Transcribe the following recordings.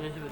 Yes, betul.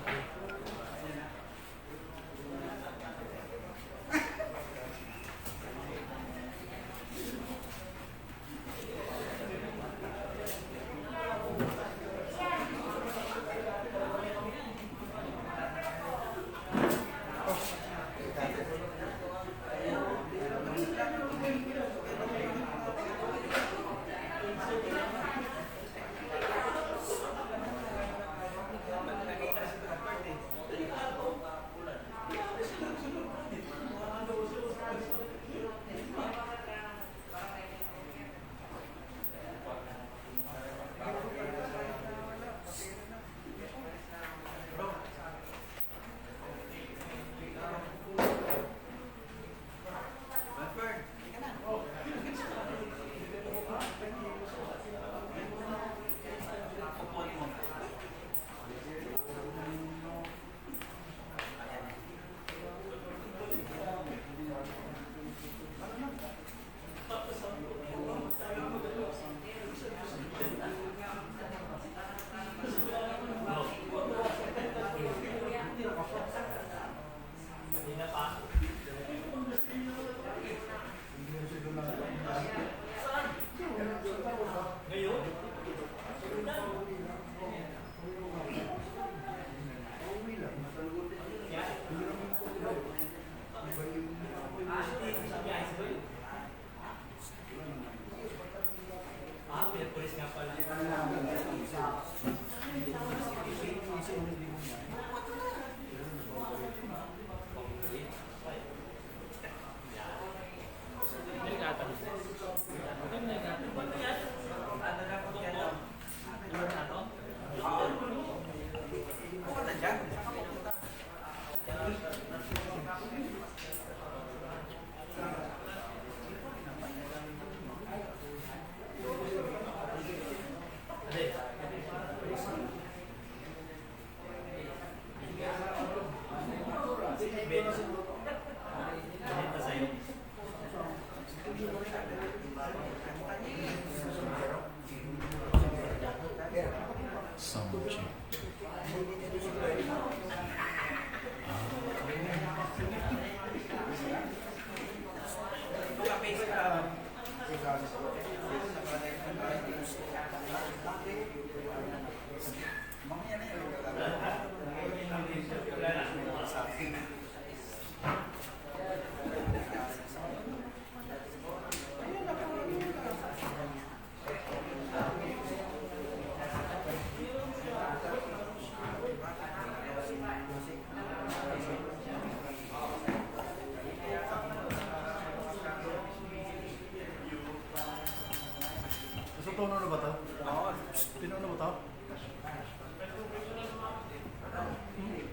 Tuno na ba ito? Oo. Pinuno ba ito?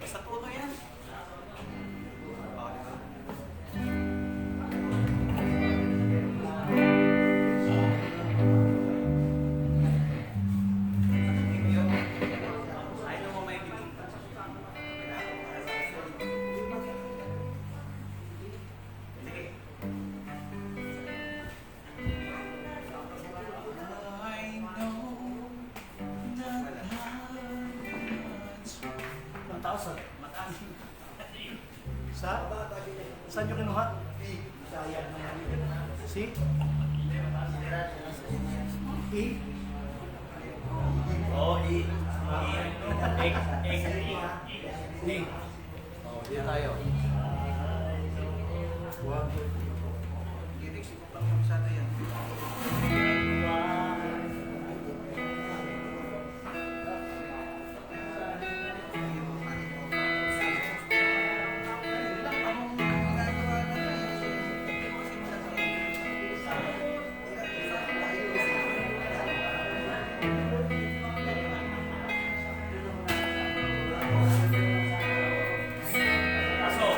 Basta tuno yan. Ayaw mo may bitin. Sa? Saan nyo kinuha? Si? E? Oo, E. E. Oh, diyan tayo. Wow. Girik, siguro lang kami sana yan. Pasok.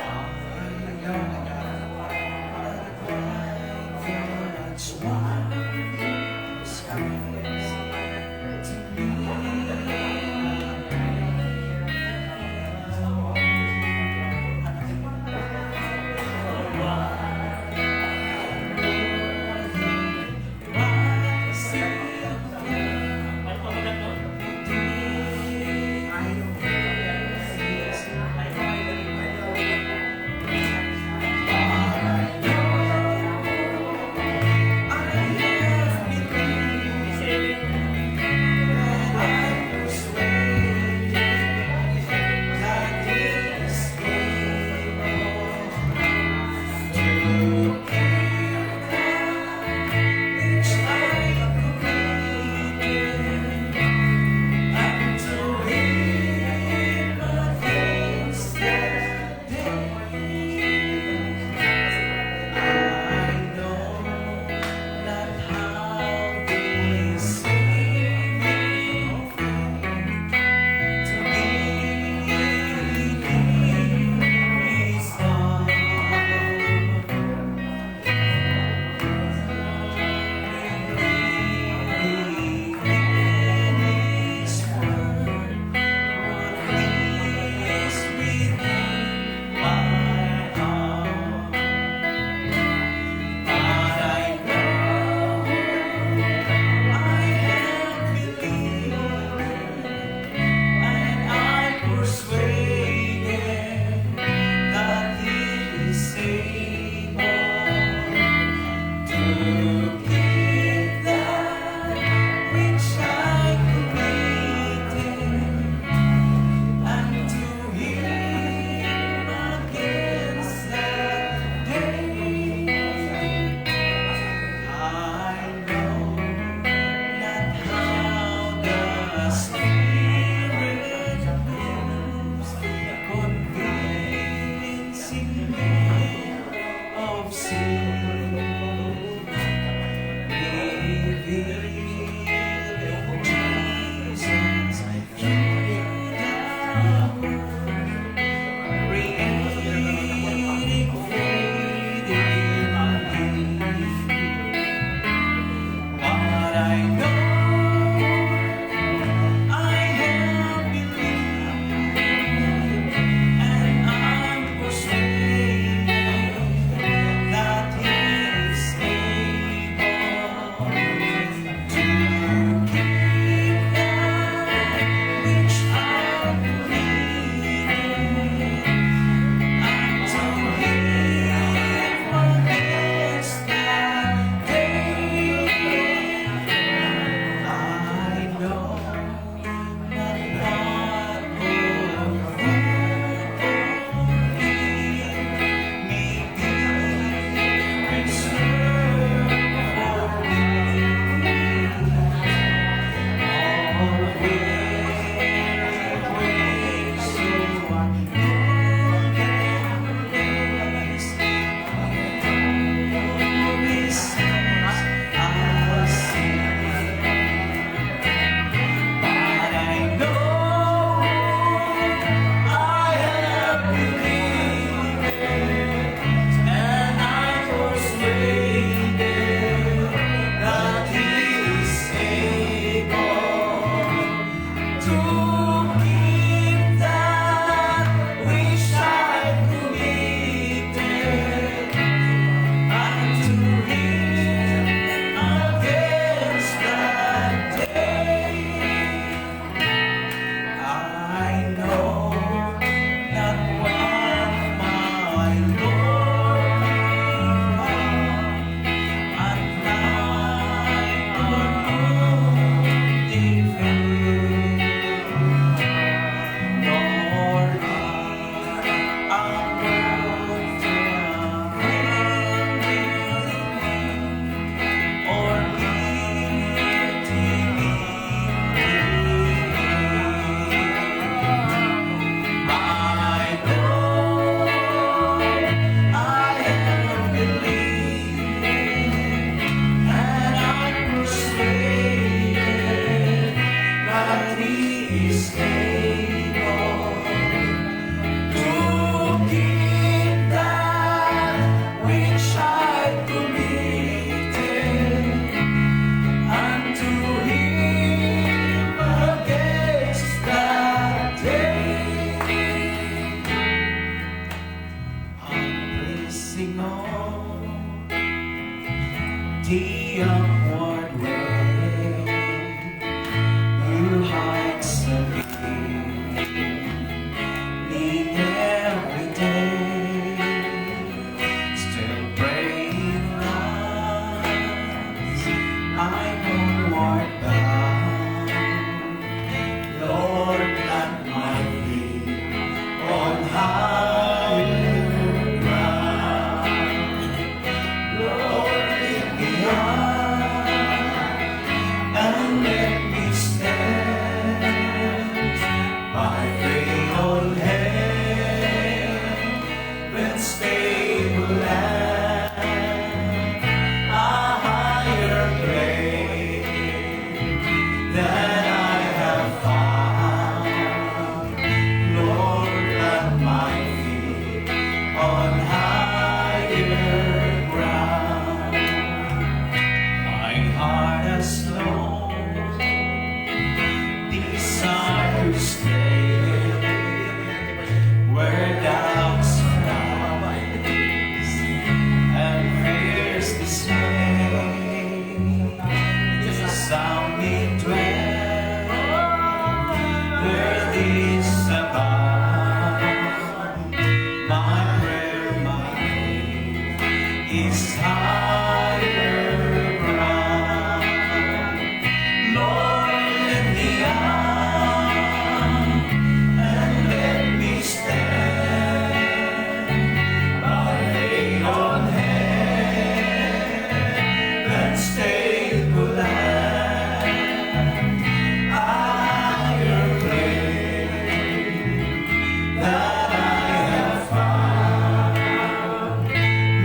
keep that wish I committed unto Him against that day. I know not what my Lord may come, at night or noonday nor a word from Him or I know I am believing, and I'm persuaded that He is able to keep that which I committed unto Him against that day. I'm placing on the upward way. You heights of me every day. Still praying once I homeward bound. Lord, plant my feet on higher ground. Lord, lift me up and let me stand by faith on heaven's stable land, a higher plane than I have found. Lord, plant my feet on higher ground. My heart has known desire to stay where doubts rise and fears dismay. Sound me dwell where these abound. My prayer, my faith is higher ground. Lord, lift me up and let me stand by faith on heaven's stable land, higher plane that I have found.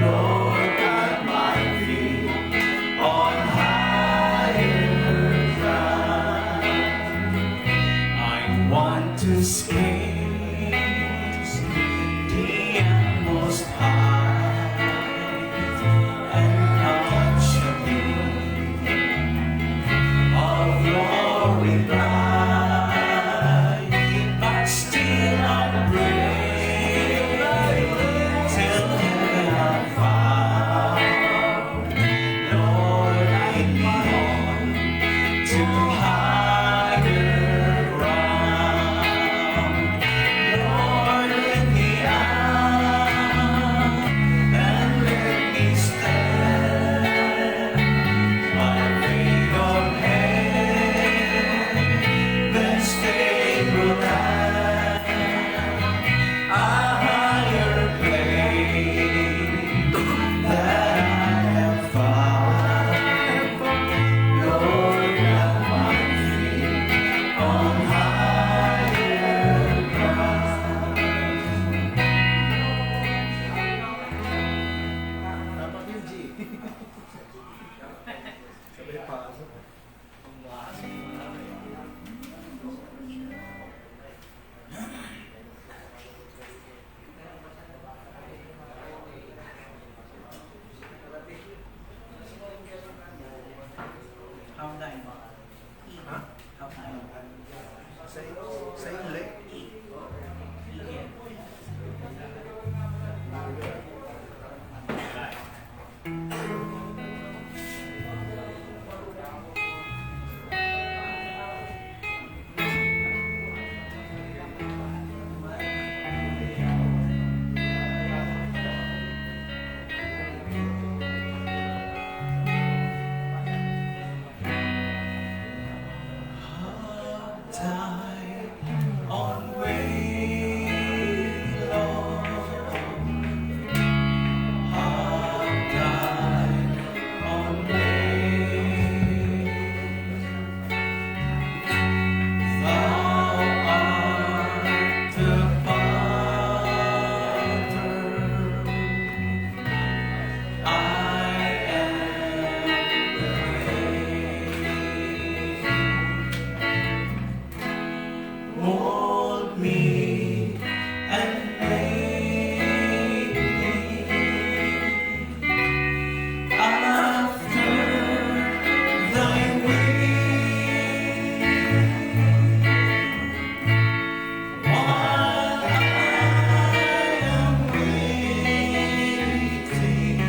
Lord, plant my feet on higher ground. I want to escape the utmost height and touch a beam of glory bright, but still I pray till heaven I'm found. Lord, lead me on to higher ground. Sa inlet. Die on way long. I've died on way. Thou art the Father. I am the mold me and make me after thy will, while I am waiting,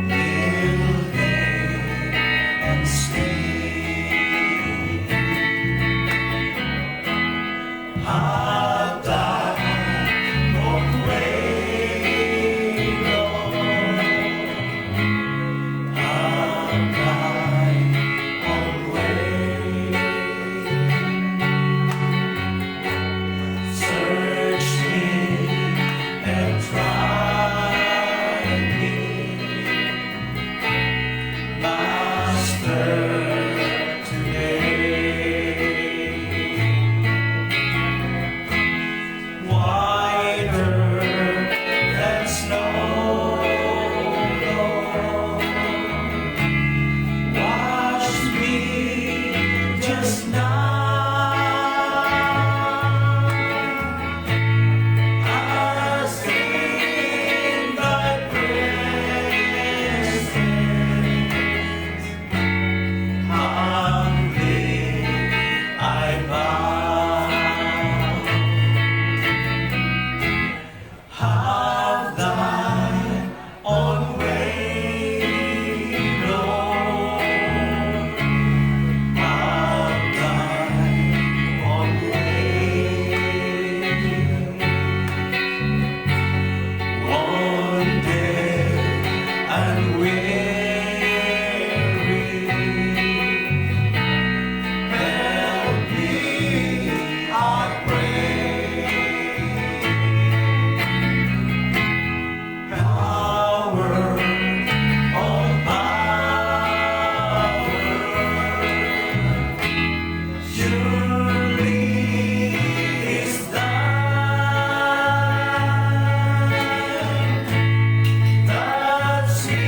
kneel there and stay. I've died on way long. I've died on way. Search me and try me, Master, today. Whiter than snow, Lord, wash me just now. As in thy presence, humbly I bow. Have thine own way, Lord. Have thine own way. Wounded and weary, help me, I pray. Power, all power, surely is thine. Touch me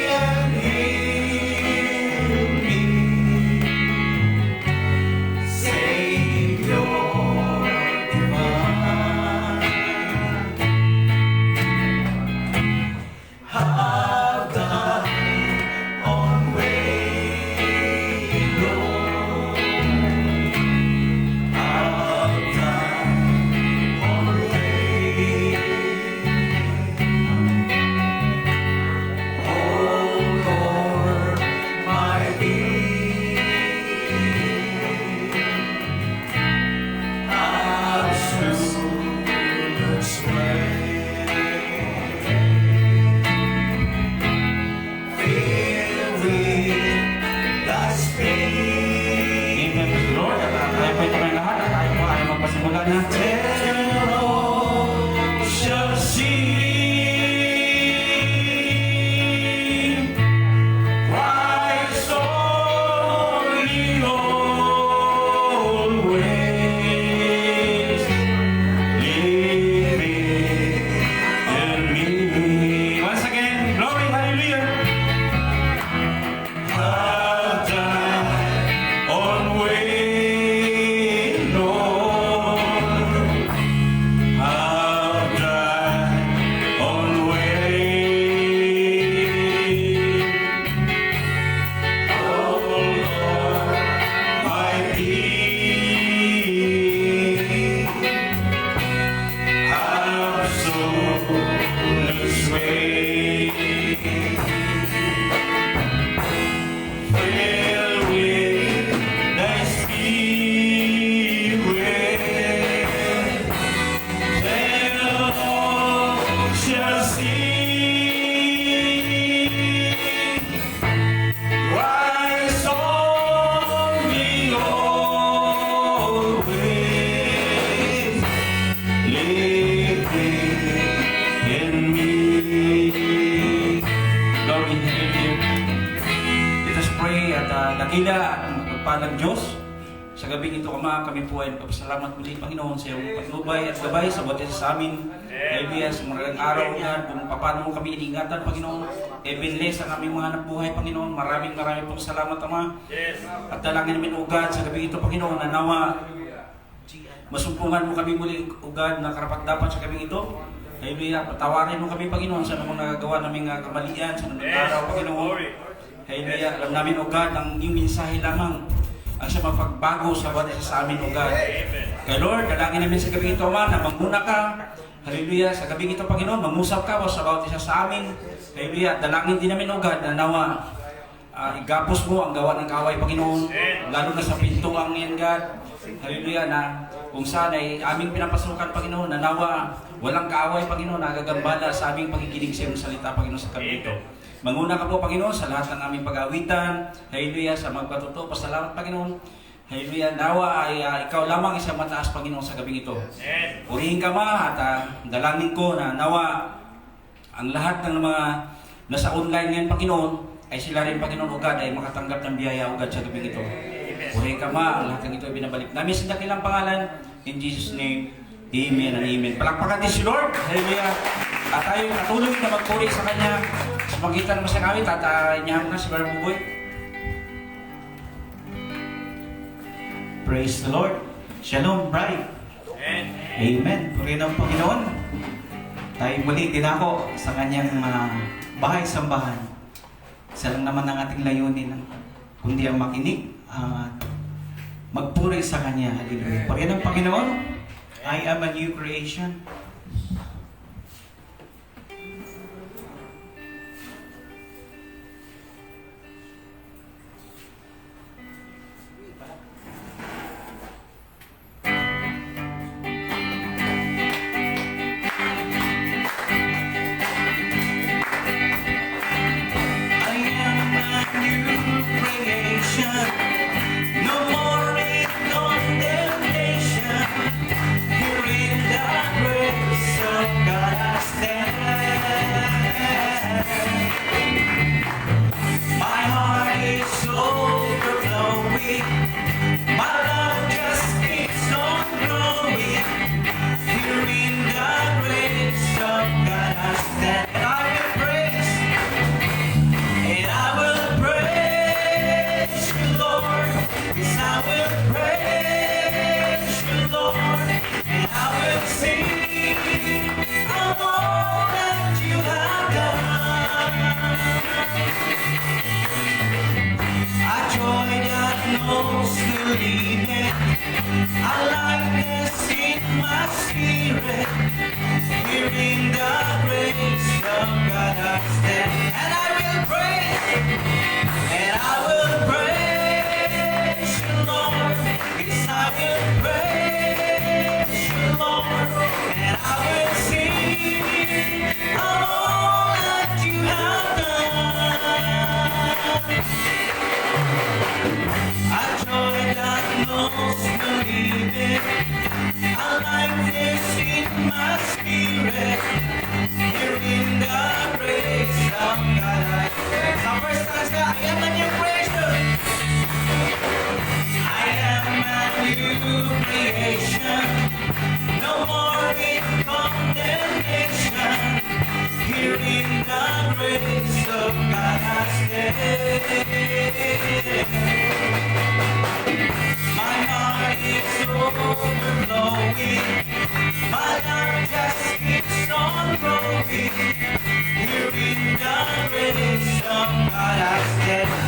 and heal me, Savior divine. Have thine own way, Lord. Have thine own way. Oh Lord, my being, absolute sway. Fill with thy spirit. Amen. Lord, at tayo po ito may lahat at tayo po ay magpasimula na. Till all shall see Christ only always living in me. Once again, glory, hallelujah. Have thine own way, Lord. absolute sway. Filled with thy spirit, then all shall see. Rise on me always, living in me. Lord, we thank you. Let us pray at dakila at magpagpalang Diyos. Sa gabi ito, Ama, kami po ay magpapasalamat muli, Panginoon, sa iyong patnubay at gabay sa bawat isa sa amin. Hallelujah, sa mga araw na kung paano mo kami iniingatan, Panginoon. Ebenles ang aming mga anak buhay, Panginoon. Maraming pong salamat, Ama. At dalangin namin ugad sa gabi ito, Panginoon, na nawa masumpungan mo kami muli ugad na karapat-dapat sa gabi ito. Hallelujah, patawarin mo kami, Panginoon, sa mga nagagawa naming kamalian sa naming araw, Panginoon. Hallelujah, alam namin ugad ang iyong mensahe lamang ang siya mapagbago sa bawat isa sa amin, O God. Kaya Lord, dalangin namin sa gabi ito, Ama, na magmuna ka. Hallelujah, sa gabi ito, Panginoon, mangusap ka sa bawat isa sa amin. Hallelujah, dalangin din namin, O God, na nawa igapos mo ang gawa ng kaaway, Panginoon. Lalo na sa pintuang yan, God. Hallelujah, na kung saan ay aming pinapasukan, Panginoon, na nawa walang kaaway, Panginoon, nagagambala sa aming pakikinig sa iyong salita, Panginoon, sa gabi ito. Manguna ka po, Panginoon, sa lahat ng aming pag-awitan. Hallelujah, sa magpatuto. Pasalamat, Panginoon. Hallelujah, nawa ay ikaw lamang isang mataas, Panginoon, sa gabing ito. Purihin ka, Ma, at dalangin ko na nawa ang lahat ng mga nasa online ngayon, Panginoon, ay sila rin, Panginoon, ugad ay makatanggap ng biyaya ugad sa gabing ito. Purihin ka, Ma, ang lahat ng ito ay binabalik namin sa dakilang pangalan. In Jesus' name, amen and amen. Palakpakan din si Lord. Hallelujah. At tayo patuloy na magpuri sa Kanya sa magitan ng masang awit at inyahan na si Brother Buboy. Praise the Lord. Shalom, bride. Amen. Puri ng Panginoon. Tayo muli dinako sa Kanyang bahay-sambahan. Isa lang naman ang ating layunin, kundi ang makinig at magpuri sa Kanya. Hallelujah. Puri ng Panginoon. I am a new creation.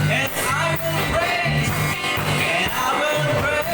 And I will praise, and I will praise.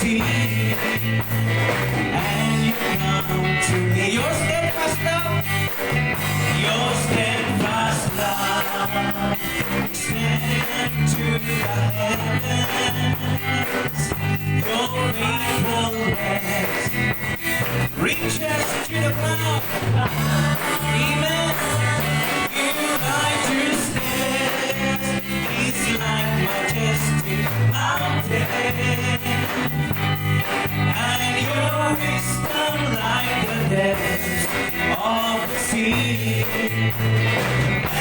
sea, and you come to me. Your steadfast love, your steadfast love, extend to the heavens. Your faithfulness reaches to the cloud. Even you like to stand, it's like majestic mountain, and your wisdom like the depths of the sea.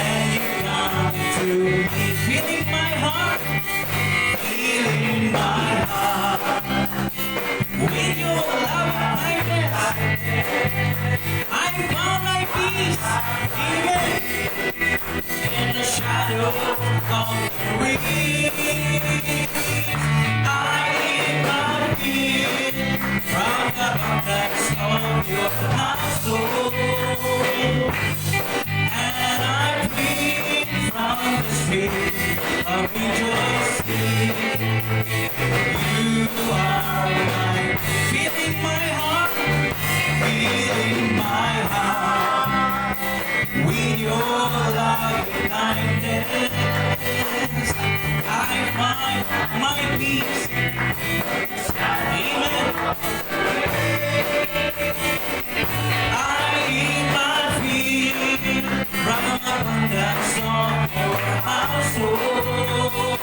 And you come to me, feeling my heart, feeling my heart. With your love and kindness, I found my peace, even in the shadow of the wings. I live my feet from the abundance of your household, and I drink from the stream of rejoicing. You are my, feeling my heart, feeling my heart. With your love and kindness, I find my peace. Amen. I eat my feet from the abundance of your household,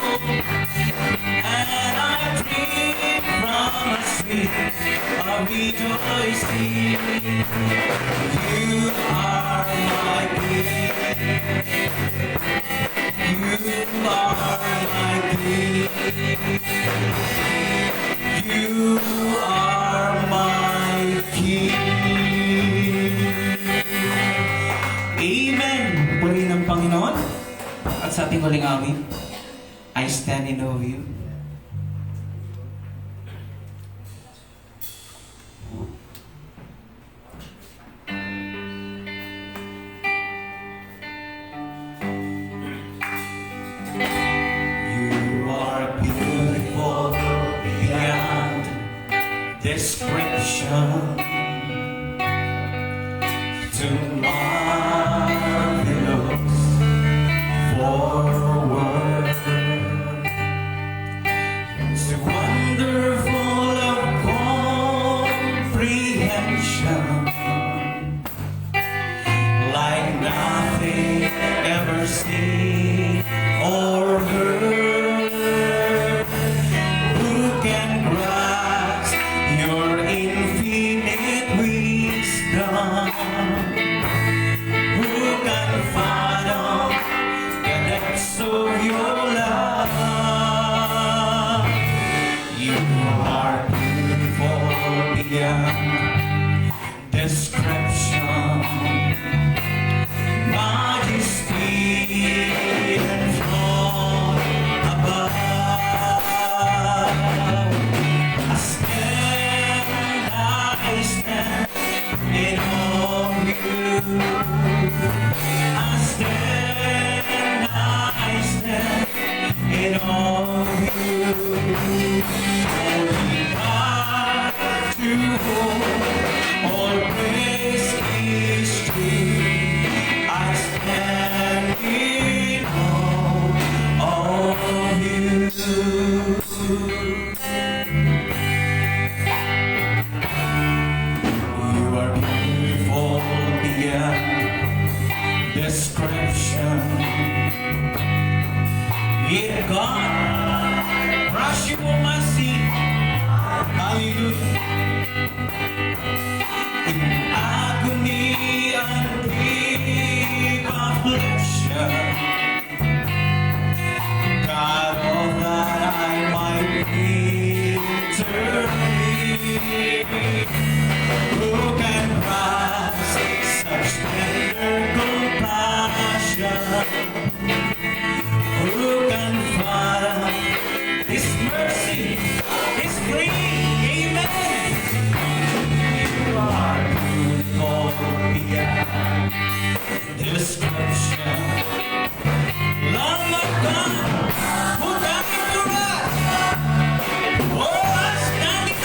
and I drink from a stream of rejoicing. You are my King. You are my King. You are my King. Amen. Puri ng Panginoon. At sa ating huling awit, I stand in awe of you. Description, too marvelous for words, so wonderful of comprehension, like nothing ever seen or heard. Who can grasp your infinite wisdom? Who can fathom the depths of your love? You are beautiful beyond description, majesty enthroned above. I stand in awe of you. I stand in awe of you. Holy God, to whom all praise is due. I stand in awe of you. You are beautiful beyond description. Yeah, God, crush you on my seat. Hallelujah. In agony and deep affliction, God, oh, that I might be who can rise such tender compassion? Who can fathom His mercy, His free? Amen. You are beautiful beyond description. Lamb of God, who died for us. Oh, I stand in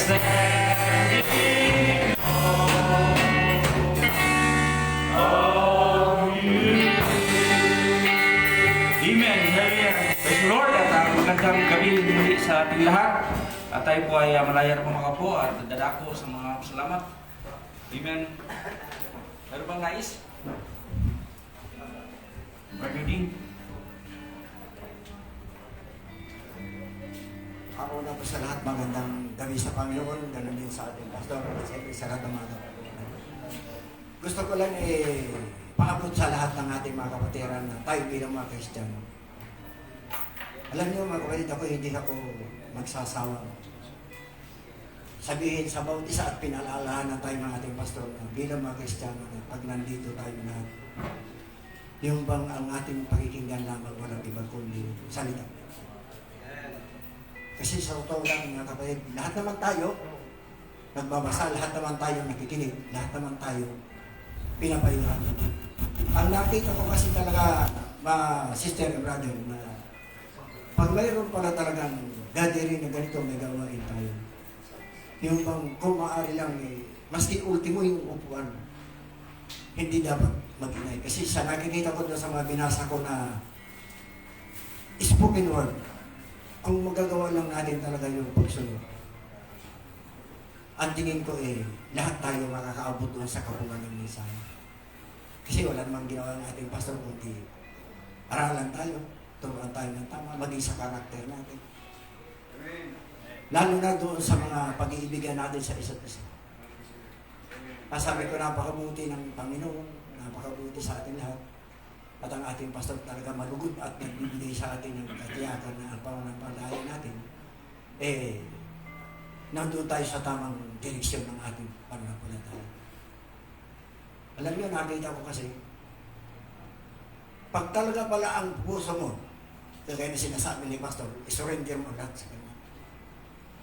standing on you. Amen. Hallelujah. Praise the Lord. At magandang gabi muli sa ating lahat. At tayo po ay malaya na pumakapo at dadako sa mga salamat. Amen. Meron bang nais? Brother Dean. Ako na po sa lahat, magandang gabi sa Panginoon, ganun din sa ating pastor, at siyempre sa lahat ng mga kapatiran. Gusto ko lang paabot sa lahat ng ating mga kapatiran na tayo bilang mga Kristiyano. Alam niyo mga kapatid, hindi ako magsasawa. Sabihin sa bawat isa at pinalalahan na tayo mga ating pastor na bilang mga Kristiyano na pag nandito tayo na yung bang ang ating pakikinggan lamang walang iba kundi salita. Kasi sa totoo lang mga kapatid, lahat naman tayo nagbabasa, lahat naman tayo nakikinig, lahat naman tayo pinapayuhan. Ang nakita ko kasi talaga, sister and brother, na pag mayroon pala talagang gathering na ganito, may gawain tayo. Yung bang kung maaari lang, maski ultimo yung upuan, hindi dapat mag-inay. Kasi sa nakikita ko doon sa mga binasa ko na spoken word, kung magagawa lang natin talaga yung pagsunod, ang tingin ko lahat tayo makakaabot doon sa kapungan ng mensahe. Kasi wala namang ginawa ng ating pastor kundi aralan tayo, turuan tayo ng tama, maging sa karakter natin. Lalo na doon sa mga pag-iibigan natin sa isa't isa. Sabi ko, napakabuti ng Panginoon, napakabuti sa ating lahat. At ang ating pastor talaga malugod at nagbibigay sa atin ng katiyakan na ang pananampalataya natin, nandun tayo sa tamang direksyon ng ating pananampalataya. Alam niyo, nakita ko kasi, pag talaga pala ang puso mo, kaya na sinasabi ni pastor, isurrender mo lahat sa kanya.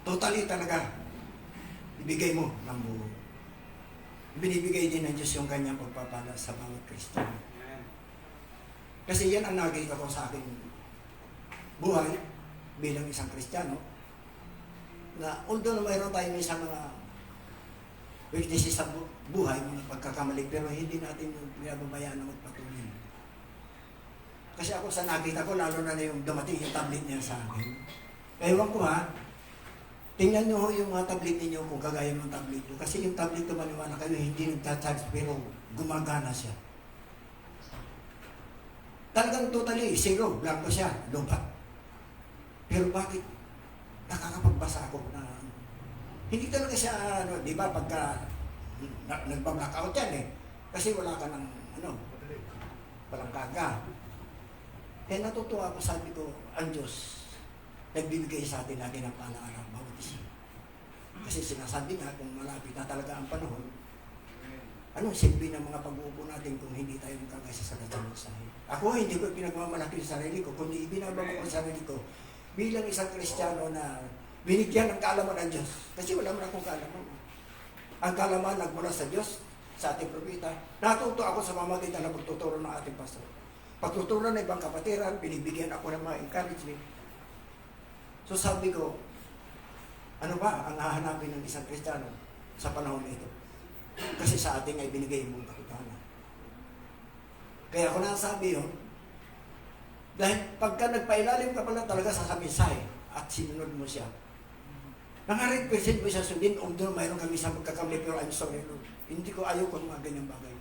Totally talaga, ibigay mo ng buo. Binibigay din ng Diyos yung kanyang pagpapala sa mga Kristiyano. Kasi yan ang nakita ko sa aking buhay bilang isang Kristiyano, na although mayroon tayo sa mga weaknesses sa buhay, mga pagkakamali, pero hindi natin yung pinababayaan na magpatuloy. Kasi ako sa nakita ko, lalo na yung dumating yung tablet niya sa akin. Ewan ko tingnan nyo yung mga tablet ninyo kung kagaya ng tablet nyo. Kasi yung tablet ko, maniwala kayo, hindi nagta-charge pero gumagana siya. Talagang totally, zero, blanco siya, lupa. Pero bakit nakakapagbasa ako na hindi talaga siya, di ba, pagka nagba-blackout yan kasi wala ka ng, walang kaga. Natutuwa ako, sabi ko, ang Diyos, nagbibigay sa atin lagi ng paalala, bawat isa. Kasi sinasabi nga, kung malapit na talaga ang panahon, anong silbi ng mga pag-uupo natin kung hindi tayo magkakaisa sa dating mensahe? Ako, hindi ko pinagmamalaki sa sarili ko, kundi ibinababa ko sa sarili ko bilang isang Kristiyano na binigyan ng kaalaman ng Diyos. Kasi wala mo na akong kaalaman. Ang kaalaman nagmula sa Diyos, sa ating propeta. Natuto ako sa pamamagitan ng pagtuturo ng ating pastor. Pagtuturo ng ibang kapatiran, binibigyan ako ng mga encouragement. So sabi ko, ano ba ang hahanapin ng isang Kristiyano sa panahon na ito? Kasi sa ating ay binigay mong kapitanan. Kaya ako nasabi yun, dahil pagka nagpailalim ka pala talaga sa mensahe at sinunod mo siya, nang-100% mo siya sundin, although mayroon kami sa magkakamali, pero I'm sorry, Lord. Hindi ko ayaw kung mga ganyang bagay.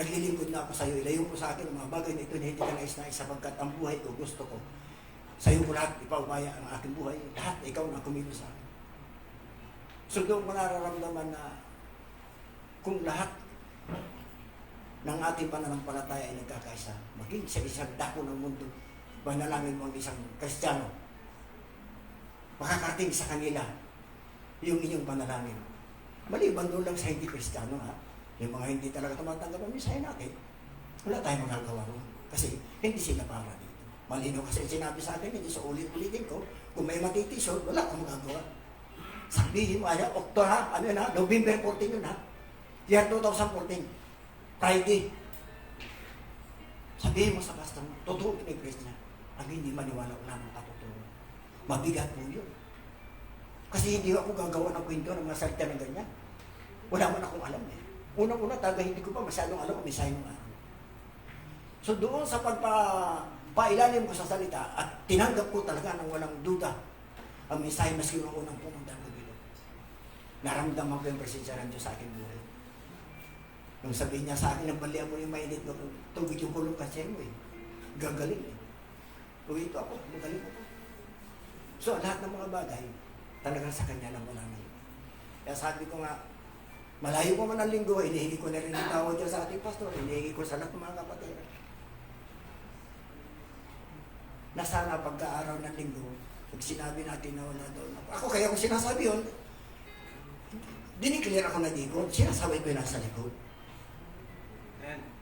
Naglilingkod na ako sa iyo, ilayo mo sa akin ang mga bagay na ito na hindi ka nais-nais sapagkat ang buhay ko, gusto ko. Sa iyo ko lahat, ipaubaya ang aking buhay. Lahat, ikaw na kumilos sa akin. So doon ko nararamdaman na kung lahat ng ating pananampalataya ay nagkakaisa, maging sa isang dako ng mundo, manalangin mo ang isang Kristiyano, makakarating sa kanila yung inyong panalangin. Maliban doon lang sa hindi Kristiyano, yung mga hindi talaga tumatanggap ang mensahe natin, wala tayong magagawa ron. Kasi hindi sila para dito. Malinaw kasi sinabi sa akin, hindi sa ulit-ulitin ko, kung may matitisod, wala kang magagawa. Sabihin mo, November 14 yun year 2014, Friday. Sabihin mo sa pastor mo, totoo pinag-grace niya. Ang hindi maniwala, wala nang katuturo. Mabigat po yun. Kasi hindi ako gagawa ng kwento ng mga salita ng ganyan. Wala man akong alam eh. Unang-una, talaga hindi ko pa masyadong alam ang mensahe ng araw. So doon sa pailalim ko sa salita at tinanggap ko talaga ng walang duda ang mensahe maski yung unang pumunta ko dito. Naramdaman ko yung presensya ng Diyos sa aking buhay. Nung sabihin niya sa akin, nabalian mo yung mainit na tubig yung kulong kasi mo eh. Gagaling eh. Uwi ito ako, magaling ako. So lahat ng mga bagay, talagang sa kanya lang wala na yun. Kaya sabi ko nga, malayo ko man ang linggo, inihingi ko na rin ang tawad dyan sa ating pastor, inihingi ko sa lahat ng mga kapatid. Na sana pagka-araw ng linggo, pag sinabi natin na wala doon. Ako kaya kung sinasabi yun, diniklear ako na likod, sinasabi ko yung nasa likod.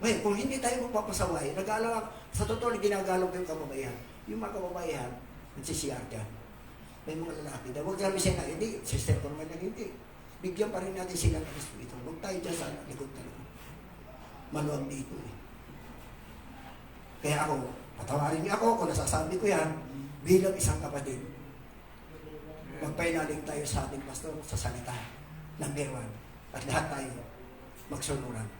Ngayon, kung hindi tayo magpapasaway, nag-aalawa, sa totoo, ginagalaw ko yung kababaihan. Yung mga kababaihan, nagsisiyar ka. May mga lalaki, huwag namin siya na, hindi, sister ko naman na hindi. Bigyan pa rin natin sila ng espiritu. Huwag tayo dyan sa likod talaga. Maluwag dito eh. Kaya ako, patawarin niyo ako kung nasasabi ko yan, bilang isang kapatid. Magpainaling tayo sa ating pastor sa salita. Number 1. At lahat tayo magsunuran.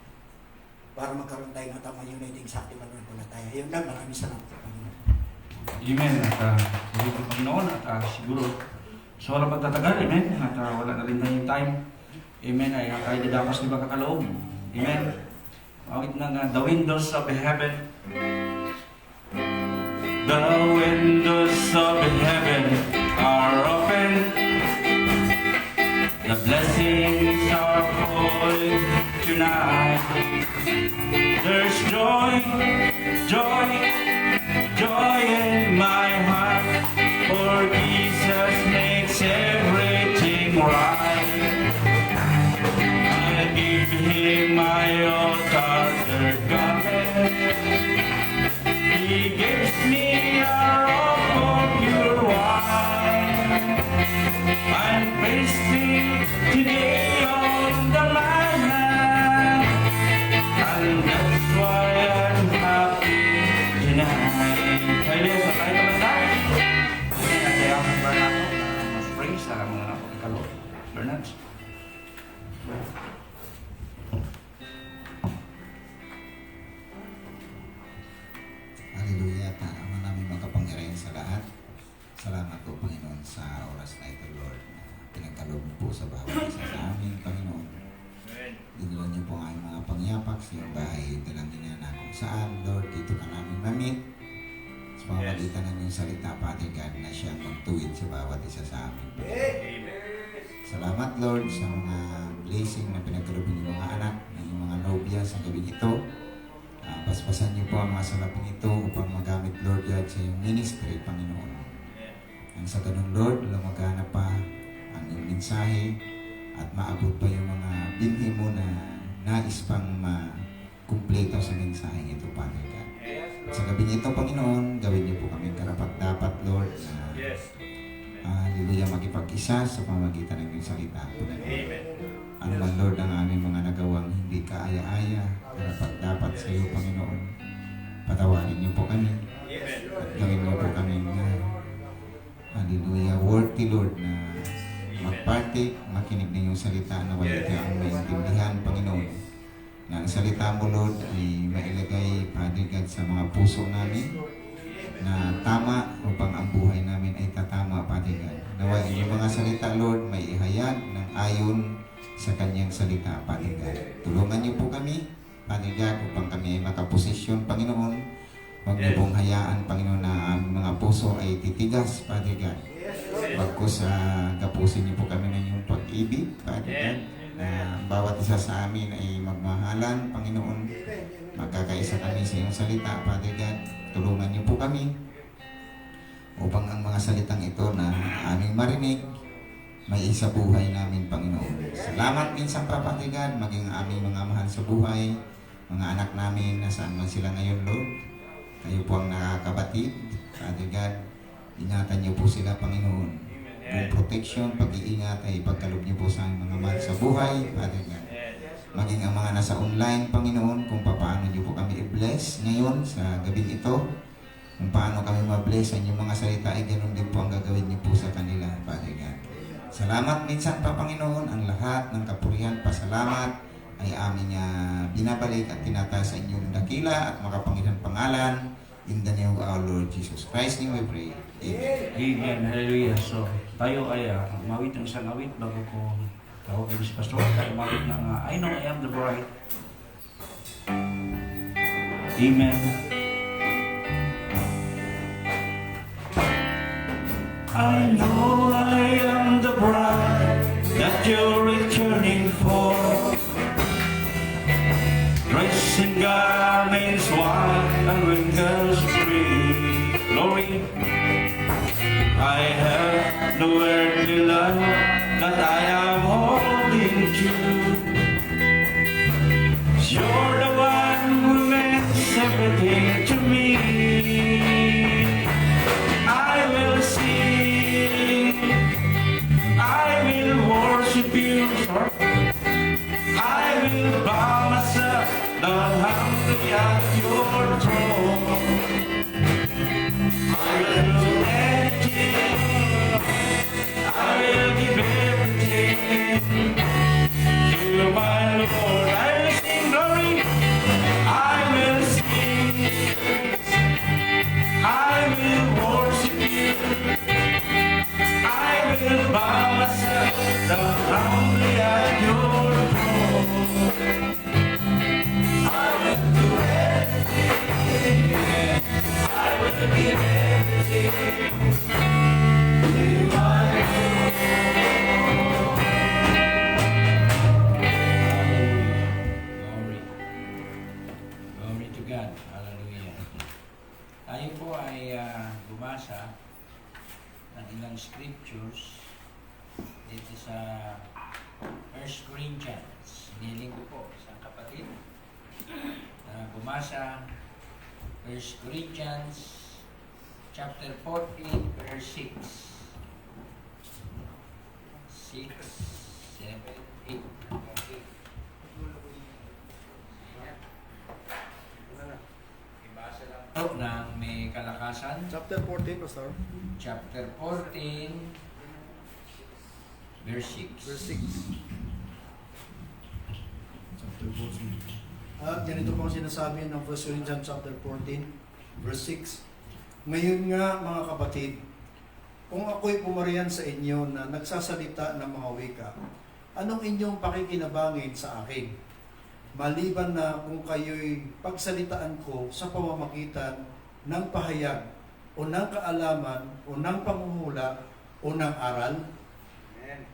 Para magkaroon tayo ng tamang uniting sa ating mananampalataya. Yun lang, maraming salamat. Amen. At sabi ko Panginoon at siguro sa walang pagtatagal, amen. At wala na rin na yung time. Amen. Ay tayo dadapas ni Bakakaloob. Amen. Awit ng The Windows of Heaven. The windows of heaven are open. The blessings are falling tonight. There's joy, joy, joy in my heart, for Jesus makes everything right. I give Him my altar, garment. He gives me a robe of pure wine. I'm feasting today on the land, and that's why I'm happy tonight. Kaya sa tayo naman tayo. Kasi kaya ang Bernardo na mas spring sa mga napakikalo. Bernardo. Hallelujah. Ama namin makapangyarihan sa lahat. Salamat po, Panginoon, sa oras na ito, Lord, na pinagkaloob po sa bawat isa sa amin, Panginoon. Dinala niyo po ang aming mga pangyapak sa iyong bahay. Dalangin niya na kung saan, Lord, dito ka namin mamit. Sa pamamagitan ng iyong salita, Father God, na siyang magtuwid sa bawat isa sa amin. Salamat, Lord, sa mga blessing na pinagkaloob ng mga anak, ng mga nobya sa gabi ito. Paspasan niyo po ang mga salaping ito upang magamit, Lord, yan sa iyong ministry, Panginoon. Ang sa ganun, Lord, lumagana pa ang iyong mensahe at maabot pa yung mga binhi mo na nais pang makumpleto sa mensahe ito, Father God. At sa gabi nito, Panginoon, gawin niyo po kami karapat-dapat, Lord, na hallelujah, makipag-isa sa pamagitan ng iyong salita, Panginoon. Ano man, Lord, ang aming mga nagawang hindi kaaya-aya, karapat-dapat sa iyo, Panginoon. Patawarin niyo po kami at gawin niyo po kami hallelujah, worthy, Lord, na magpartik, makinig na yung salita na wala ang maintindihan, Panginoon. Na ang salita mo, Lord, ay mailagay, Father God, sa mga puso namin na tama upang ang buhay namin ay tatama, Father God. Nawa yung mga salita, Lord, may ihayag ng ayon sa kanyang salita, Father God. Tulungan niyo po kami, Father God, upang kami ay makaposisyon, Panginoon. Huwag niyo pong hayaan, Panginoon, na ang mga puso ay titigas, Father God. Bagkus kapusin niyo po kami ng iyong pag-ibig, Father God. Bawat isa sa amin ay magmahalan, Panginoon. Magkakaisa kami sa iyong salita, Father God. Tulungan niyo po kami upang ang mga salitang ito na aming marinig may isa buhay namin, Panginoon. Salamat minsan pa, Father God, maging aming mga mahal sa buhay, mga anak namin, nasaan man sila ngayon, Lord. Kayo po ang nakakabatid, Father God. Ingatan niyo po sila, Panginoon. Yung protection, pag-iingat ay pagkaloob niyo po sa mga mahal sa buhay, Father God. Maging ang mga nasa online, Panginoon, kung paano niyo po kami i-bless ngayon sa gabing ito. Kung paano kami ma-bless sa inyong mga salita, ay ganun din po ang gagawin niyo po sa kanila, Father God. Salamat. Salamat minsan pa, Panginoon, ang lahat ng kapurihan, pasalamat ay aming binabalik at tinataas sa inyong dakila at makapangyarihan pangalan. In the name of our Lord Jesus Christ, name we pray. Amen. Amen. Hallelujah. So, tayo ay mawit ng isang awit bago ko tawagin si Pastor. Tayo mawit ng I know I am the bride. Amen. I know I am the bride that you're returning for. Dressed in garments white and wrinkles free. Glory. I have no earthly love that I am holding to. You're the one who meant everything to me. I will sing, I will worship you, I will bow myself down humbly at your throne. I will do anything, I will give everything to my Lord. I will sing glory, I will sing, I will worship you, I will bow myself down humbly at your throne. I will do anything, I will give everything to my Lord. Glory. Glory to God. Hallelujah. Tayo po ay bumasa ng ilang scriptures dito sa 1 Corinthians. Hiniling ko po sa kapatid na bumasa 1 Corinthians chapter 14 verse 6. 6, 7, 8. Ibasa lang po ng may kalakasan. Chapter 14, Pastor. Chapter 14 verse 6. Verse 6. Chapter 14. At ganito po ang sinasabi ng 1 Corinthians chapter 14, verse 6. Ngayon nga, mga kapatid, kung ako'y pumarihan sa inyo na nagsasalita ng mga wika, anong inyong pakikinabangin sa akin? Maliban na kung kayo'y pagsalitaan ko sa pamamagitan ng pahayag o ng kaalaman o ng panghuhula o ng aral,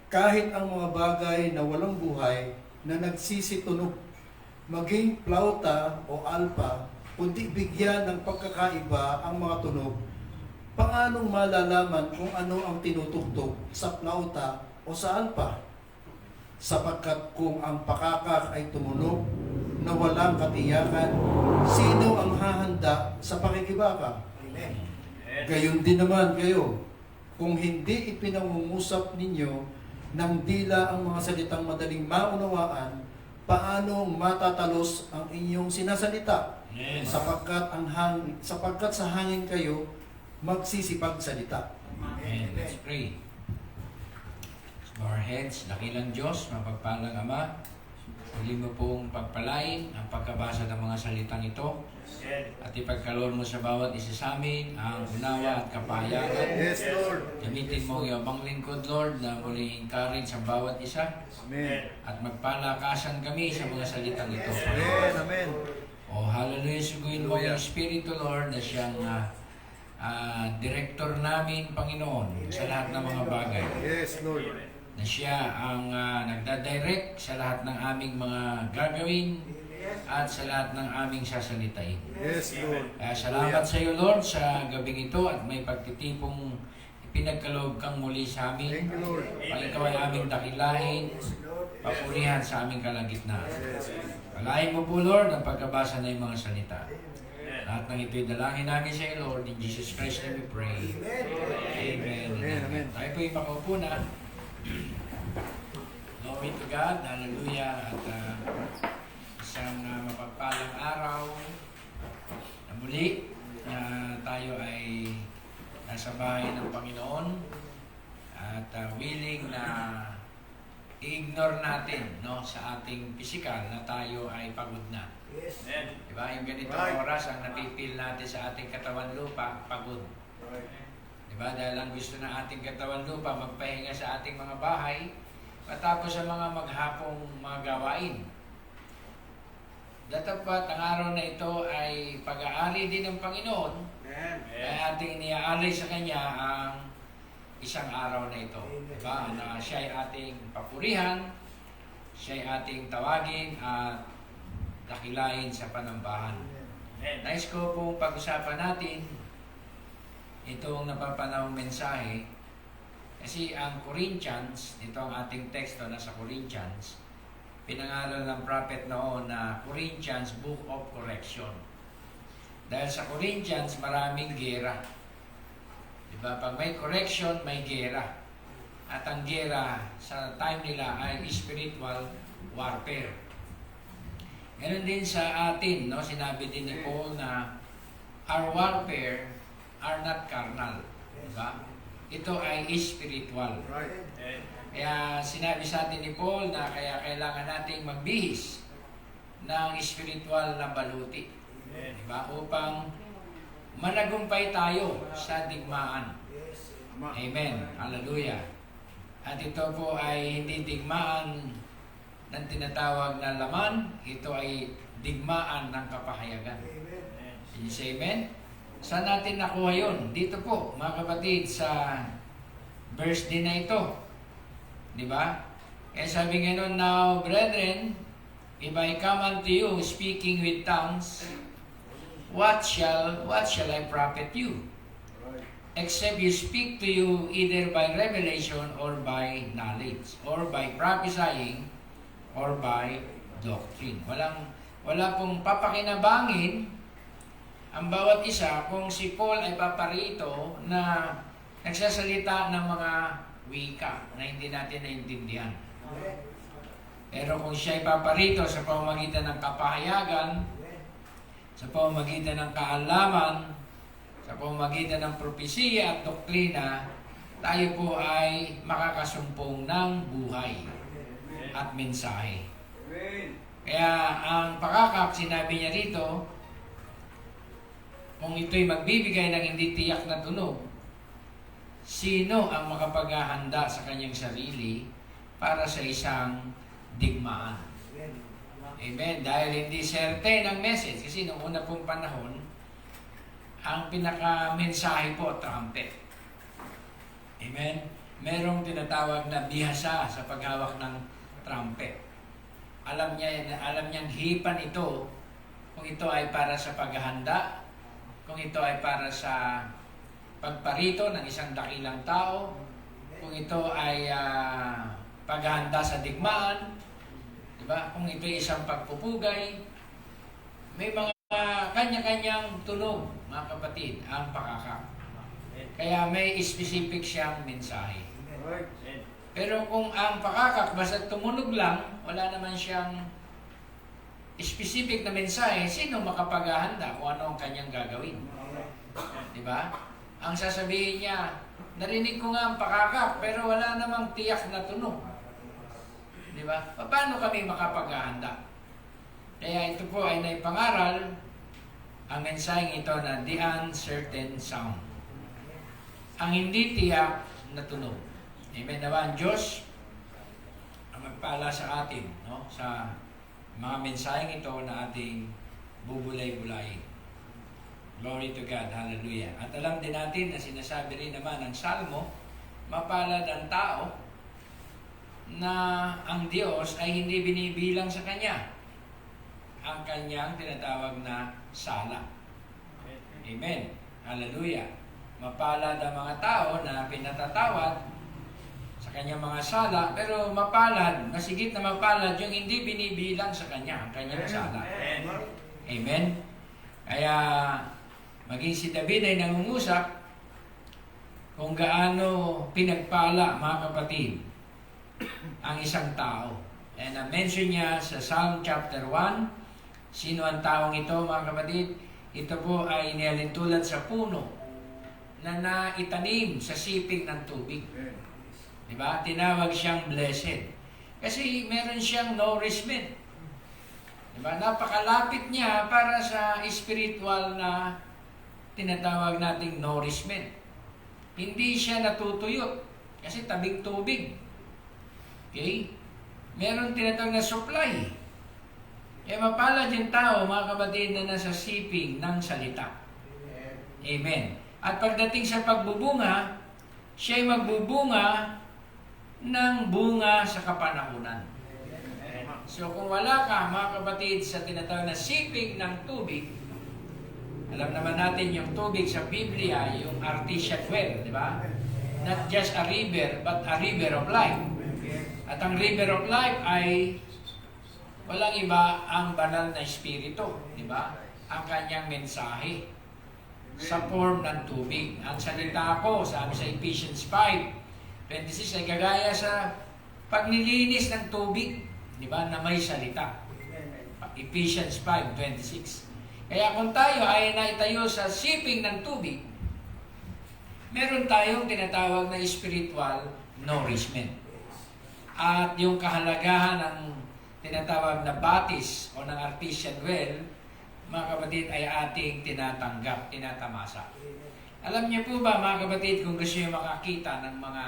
kahit ang mga bagay na walang buhay na nagsisitunog, maging plauta o alpa, kundi bigyan ng pagkakaiba ang mga tunog, paanong malalaman kung ano ang tinutugtog sa plauta o sa alpa? Sapagkat kung ang pakakak ay tumunog na walang katiyakan, sino ang hahanda sa pakikibaka? Amen. Gayon din naman kayo, kung hindi ipinangungusap ninyo ng dila ang mga salitang madaling maunawaan, paano matatalos ang inyong sinasalita? Yes. Sapagkat sa hangin kayo magsisipagsalita. Amen. Let's pray. Bow our heads, dakilang Diyos, mapagpalang Ama, muli mo pong pagpalain ang pagkabasa ng mga salitang ito at ipagkaloob mo sa bawat isa sa amin ang unawa at kapahayagan. Yes, Lord. Gamitin mo ang iyong lingkod, Lord, na muling encourage sa bawat isa Amen. at magpalakasan kami sa mga salitang ito. Amen. Amen. O hallelujah, suguin mo ang Espiritu, Lord, na siyang director namin, Panginoon, sa lahat ng mga bagay. Yes, Lord. Na siya ang nagdadirect sa lahat ng aming mga gagawin at sa lahat ng aming sasalitain. Yes, Lord. Kaya salamat sa iyo, Lord, sa gabing ito at may pagtitipong ipinagkaloob kang muli sa Thank amin. you, Lord. Pag ikaw ay aming dakilahin, papurihan sa aming kalagitnaan. Palain mo po, Lord, ang pagkabasa ng mga salita. Lahat ng ito'y dalangin namin sa iyo, Lord. In Jesus Christ name we pray. Amen. Amen. Amen. Tayo po'y makaupo na. Glory to God. Hallelujah. At isang mapagpalang araw na muli tayo ay nasa bahay ng Panginoon at willing na ignore natin, no, sa ating physical na tayo ay pagod na. Yes. Diba? Yung ganitong oras ang napipil natin sa ating katawan lupa, pagod. Diba? Dahil ang gusto ng ating katawan lupa, magpahinga sa ating mga bahay, matapos ang mga maghapong mga gawain. Datapat ang araw na ito ay pag-aari din ng Panginoon, kaya ating iniaalay sa Kanya ang isang araw na ito. Diba? Na siya ay ating papurihan, siya ay ating tawagin at dakilain sa panambahan. Nais ko pong pag-usapan natin itong napapanahong mensahe kasi ang Corinthians, ito ang ating teksto na sa Corinthians, pinangalan ng prophet noon na Corinthians Book of Correction. Dahil sa Corinthians maraming gera. Diba? Pag may correction, may gera. At ang gera sa time nila ay spiritual warfare. Ganun din sa atin, no? Sinabi din ni Paul na our warfare are not carnal. Diba? Ito ay spiritual. Kaya sinabi sa atin ni Paul na kaya kailangan nating magbihis ng spiritual na baluti. Diba? Upang managumpay tayo sa digmaan. Amen. Hallelujah. At ito po ay hindi digmaan ng tinatawag na laman, ito ay digmaan ng kapahayagan. Can you say amen? Saan natin nakuha yun? Dito po, mga kapatid, sa verse din na ito. Diba? Kaya sabi nga nun, now, brethren, if I come unto you speaking with tongues, what shall I profit you? Except you speak to you either by revelation or by knowledge, or by prophesying, or by doctrine. Wala pong papakinabangin ang bawat isa kung si Paul ay paparito na nagsasalita ng mga wika na hindi natin naintindihan. Pero kung siya ay paparito sa pamamagitan ng kapahayagan, sa pamamagitan ng kaalaman, sa pamamagitan ng propesiya at doktrina, tayo po ay makakasumpong ng buhay at mensahe. Kaya ang pakakak, sinabi niya rito, kung ito'y magbibigay ng hindi tiyak na tunog, sino ang makapaghahanda sa kanyang sarili para sa isang digmaan? Amen. Dahil hindi certain ang message. Kasi noong una pong panahon, ang pinaka-mensahe po, trumpet. Amen. Merong tinatawag na bihasa sa paghawak ng trumpet. Alam niyang hipan ito kung ito ay para sa paghahanda, kung ito ay para sa pagparito ng isang dakilang tao, kung ito ay paghahanda sa digmaan, diba? Kung ito ay isang pagpupugay, may mga kanya-kanyang tunog, mga kapatid, ang pakaka. Kaya may specific siyang mensahe. Pero kung ang pakakak basta tumunog lang, wala naman siyang specific na mensahe, sino makapaghahanda kung ano ang kanyang gagawin? Diba? Ang sasabihin niya, narinig ko nga ang pakakak, pero wala namang tiyak na tunog. Diba? Paano kami makapaghahanda? Kaya ito po ay naipangaral ang mensaheng ito na the uncertain sound. Ang hindi tiyak na tunog. Amen. Nawa ang Diyos ang magpala sa atin, no? Sa mga mensaheng ito na ating bubulay-bulayin. Glory to God. Hallelujah. At alam din natin na sinasabi rin naman ng Salmo, mapalad ang tao na ang Diyos ay hindi binibilang sa kanya ang kanyang tinatawag na sala. Amen. Hallelujah. Mapalad ang mga tao na pinatatawad sa kanyang mga sala, pero mapalad, masigit na mapalad yung hindi binibilang sa kanya ang kanyang sala. Amen. Kaya maging si David ay nangungusap kung gaano pinagpala, mga kapatid, ang isang tao. And na-mention niya sa Psalm chapter 1, sino ang taong ito, mga kapatid? Ito po ay inihalintulad sa puno na naitanim sa siping ng tubig. Diba? Tinawag siyang blessed. Kasi meron siyang nourishment. Diba? Napakalapit niya para sa spiritual na tinatawag nating nourishment. Hindi siya natutuyot kasi tabing tubig. Okay? Meron tinatawag na supply. Kaya mapalad yung tao, mga kapatid, na nasa siping ng salita. Amen. At pagdating sa pagbubunga, siya ay magbubunga ng bunga sa kapanahunan. So kung wala ka, mga kapatid, sa tinatawag na siping ng tubig, alam naman natin yung tubig sa Biblia, yung artesian well, di ba? Not just a river, but a river of life. At ang river of life ay walang iba ang banal na espiritu, di ba? Ang kanyang mensahe sa form ng tubig. Ang salita ko, sabi sa Ephesians 5:26 ay kagaya sa pagnilinis ng tubig, di ba, na may salita. Ephesians 5:26. Kaya kung tayo ay naitayo sa siping ng tubig, meron tayong tinatawag na spiritual nourishment. At yung kahalagahan ng tinatawag na batis o ng artesian well, mga kapatid, ay ating tinatanggap, tinatamasa. Alam niyo po ba, mga kapatid, kung gusto niyo makakita ng mga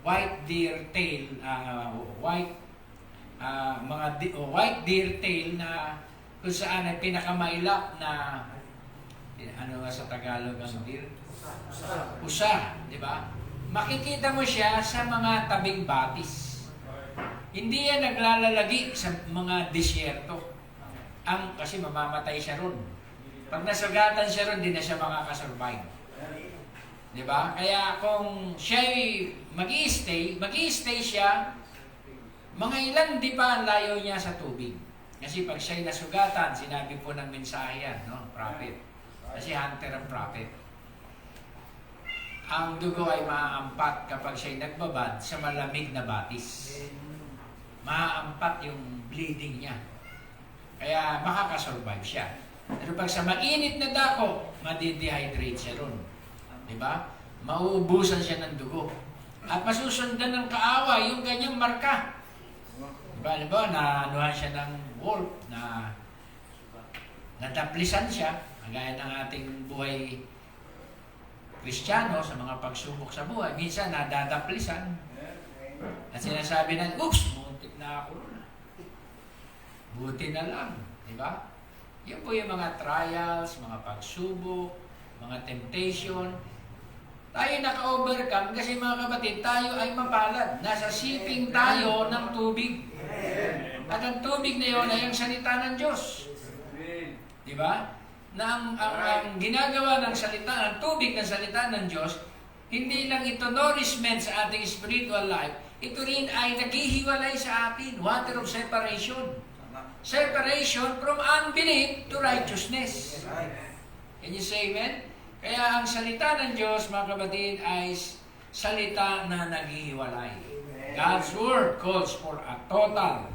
white deer tail, white deer tail na kung saan ay pinakamailap na, ano nga sa Tagalog ang deer? Pusa, di ba? Makikita mo siya sa mga tabing batis. Hindi yan naglalalagi sa mga disyerto. Kasi mamamatay siya ron. Pag nasugatan siya ron, di na siya makakasurvive. Di ba? Kaya kung siya'y mag-i-stay siya, mga ilan di pa ang layo niya sa tubig. Kasi pag siya'y nasugatan, sinabi po ng mensahe yan, no? Prophet. Kasi hunter ang prophet. Ang dugo ay maaampat kapag siya'y nagbabad sa malamig na batis. Maaampat yung bleeding niya. Kaya makakasurvive siya. Pero pag sa mainit na dako, madidehydrate siya ron. Diba? Mauubusan siya ng dugo. At masusundan ng kaaway yung ganyang marka. Diba? Diba? Naanuhan siya ng wolf, na nadaplisan siya, kagaya ng ating buhay Kristiyano sa mga pagsubok sa buhay. Minsan nadadaplisan. At sinasabi na, oops, muntik na ako na. Buti na lang. Diba? Yan po yung mga trials, mga pagsubok, mga temptation. Tayo naka-overcome kasi mga kapatid, tayo ay mapalad. Nasa siping tayo ng tubig. At ang tubig na yun ay ang salita ng Diyos. Diba? Na ang ginagawa ng salita, ng tubig ng salita ng Diyos, hindi lang ito nourishment sa ating spiritual life, ito rin ay naghihiwalay sa atin, water of separation. Separation from unbelief to righteousness. Can you say amen? Kaya ang salita ng Diyos, mga kapatid, ay salita na naghihiwalay. God's Word calls for a total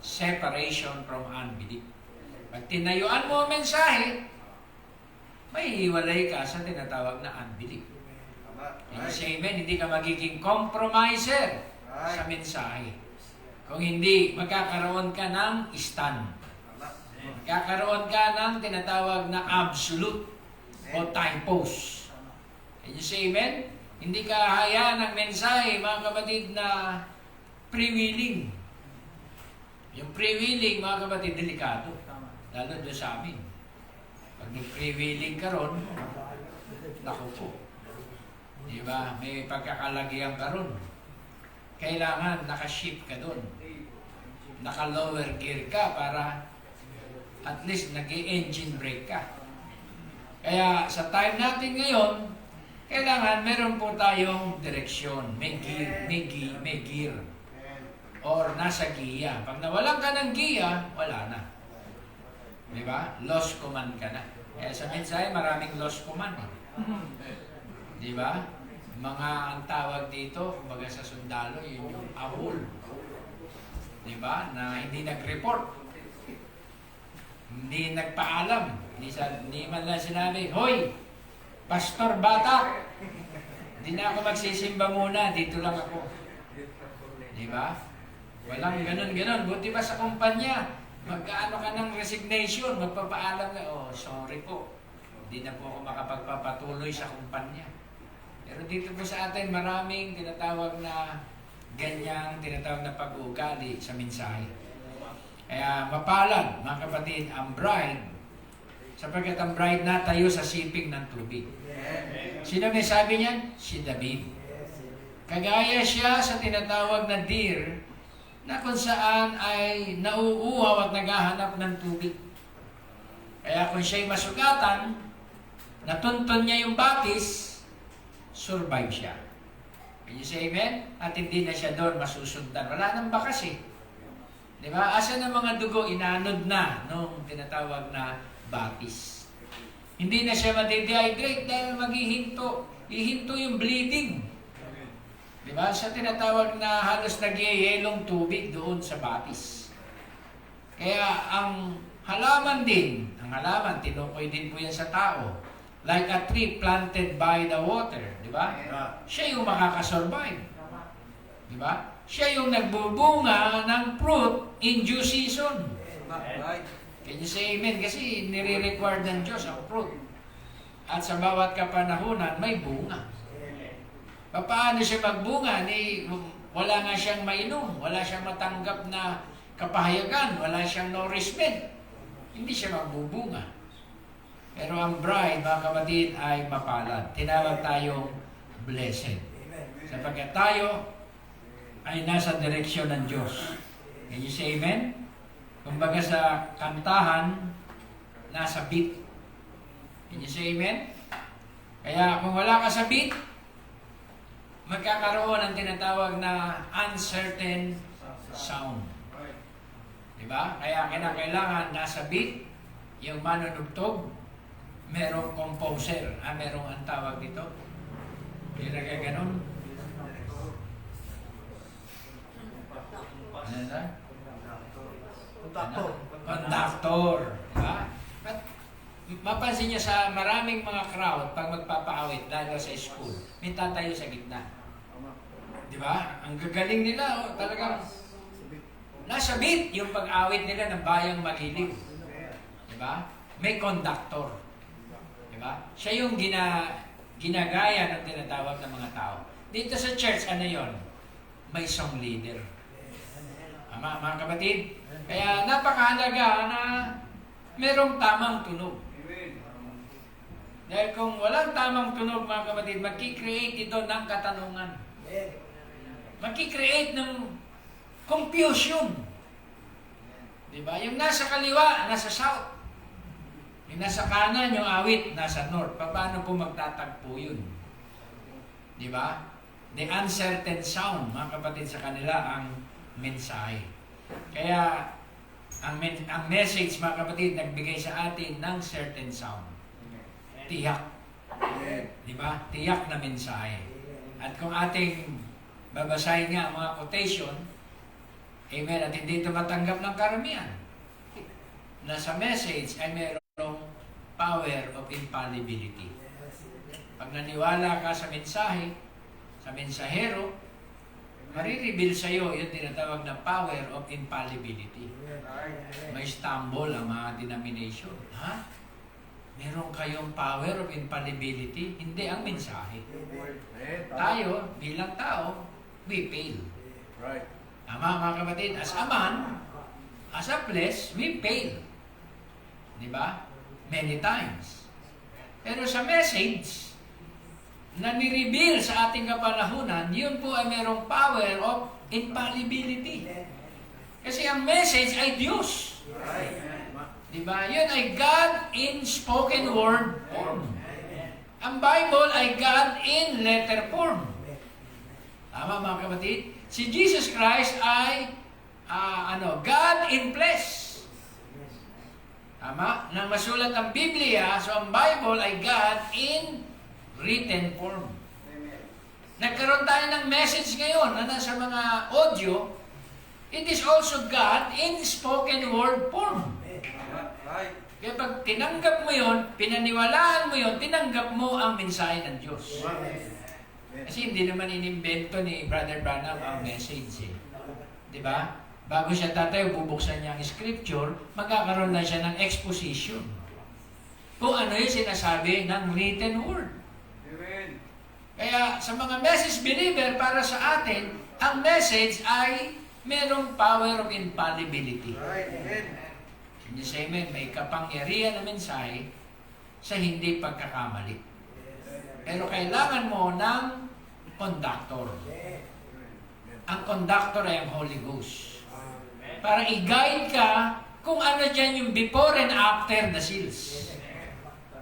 separation from unbelief. Pag tinayuan mo ang mensahe, may hiwalay ka sa tinatawag na unbelief. Can you say amen? Hindi ka magiging compromiser sa mensahe. Kung hindi, magkakaroon ka ng stand. Magkakaroon ka ng tinatawag na absolute o typos. Can you say amen? Hindi ka hayaan ng mensahe, mga kapatid, na pre-willing. Yung pre-willing, mga kapatid, delikado. Lalo doon sa amin. Pag nag-pre-willing ka ron, naku po. Diba? May pagkakalagyan ka ron. Kailangan naka-ship ka doon. Naka-lower gear ka para at least nag-engine brake ka. Kaya sa time natin ngayon, kailangan meron po tayong direksyon. May gear. Or nasa giya. Pag nawalan ka ng giya, wala na. Diba? Lost command ka na. Kaya sa mensahe, maraming lost command. Diba? Mga ang tawag dito, kumbaga sa sundalo, yun yung ahol. Diba? Na hindi nag-report. Hindi nagpaalam. Hindi man lang sinabi, hoy, Pastor Bata, hindi na ako magsisimba muna, dito lang ako. Diba? Walang ganun-ganun. Buti ba sa kumpanya, magkaano ka ng resignation, magpapaalam na, oh, sorry po, hindi na po ako makapagpapatuloy sa kumpanya. Pero dito po sa atin, maraming tinatawag na ganyang tinatawag na pag-uugali sa mensahe. Kaya mapalad, mga kapatid, ang bride, sapagkat ang bride natayo sa siping ng tubig. Sino may sabi niyan? Si David. Kagaya siya sa tinatawag na deer, na kung saan ay nauuhaw at naghahanap ng tubig. Kaya kung siya'y masugatan, natuntun niya yung batis, survive siya. Can you say amen? At hindi na siya doon masusundan. Wala nang bakas eh. Di ba? Asa ng mga dugo, inanod na nung tinatawag na batis. Hindi na siya madi-dehydrate dahil maghihinto. Ihinto yung bleeding. Di ba? Sa tinatawag na halos nagyayelong tubig doon sa batis. Kaya ang halaman din, tinukoy din po yan sa tao. Like a tree planted by the water. Di ba? Siya yung makakasurvive. Di ba? Siya yung nagbubunga ng fruit in due season. Can you say amen? Kasi nire-require ng Diyos ang fruit. At sa bawat kapanahunan, may bunga. Paano siya magbunga? Wala nga siyang mainom, wala siyang matanggap na kapahayagan, wala siyang nourishment. Hindi siya magbubunga. Pero ang bride, mga kapatid, ay mapalad. Tinawag tayong blessed. Sapagkat tayo ay nasa direksyon ng Diyos. Can you say amen? Kumbaga sa kantahan, nasa beat. Can you say amen? Kaya kung wala ka sa beat, magkakaroon ng tinatawag na uncertain sound. Diba? Kaya kinakailangan nasa beat, yung manunugtog, merong composer. Merong ang tawag dito. Ilagay ganun. Ano na? Conductor. Diba? But, mapansin niyo sa maraming mga crowd, pag magpapaawit, lalo sa school, may tatayo sa gitna. Diba? Ang gagaling nila, talagang nasa beat yung pag-awit nila ng bayang magiliw. Diba? May conductor. Diba? Siya yung ginagaya ng tinatawag ng mga tao. Dito sa church, ano yon? May song leader. Mga kapatid, kaya napakahalaga na merong tamang tunog. Dahil kung walang tamang tunog, mga kapatid, magkikreate ito ng katanungan. Magkikreate ng confusion. Diba? Yung nasa kaliwa, nasa south. Yung nasa kanan, yung awit, nasa north. Paano po magtatagpo yun? Diba? The uncertain sound, mga kapatid, sa kanila ang mensahe. Kaya, ang message, mga kapatid, nagbigay sa atin ng certain sound. Tiyak. Diba? Tiyak na mensahe. At kung ating babasahin nga ang mga quotation, amen, at hindi ito matanggap ng karamihan, na sa message ay mayroong power of infallibility. Pag naniwala ka sa mensahe, sa mensahero, marireveal sa iyo yung tinatawag na power of infallibility. May stumble ang mga denomination. Ha? Meron kayong power of infallibility? Hindi ang mensahe. Tayo, bilang tao, we fail. Tama, mga kapatid, as a man, as a flesh, we fail. Diba? Many times. Pero sa message, na ni-reveal sa ating kapanahunan, yun po ay merong power of infallibility. Kasi ang message ay Diyos. Diba? Yun ay God in spoken word form. Ang Bible ay God in letter form. Tama, mga kapatid? Si Jesus Christ ay God in flesh. Tama? Nang masulat ang Biblia, so ang Bible ay God in written form. Nagkaroon tayo ng message ngayon na nasa mga audio, it is also God in spoken word form. Kaya pag tinanggap mo yon, pinaniwalaan mo yon, tinanggap mo ang mensahe ng Diyos. Kasi hindi naman inimbento ni Brother Branham ang message. Di ba? Bago siya tatayo, bubuksan niya ang scripture, magkakaroon na siya ng exposition. Kung ano yung sinasabi ng written word. Kaya sa mga message believer, para sa atin, ang message ay merong power of infallibility. Hindi sa amen, may kapangyarihan na mensahe sa hindi pagkakamali. Pero kailangan mo ng conductor. Ang conductor ay ang Holy Ghost. Para i-guide ka kung ano dyan yung before and after the seals.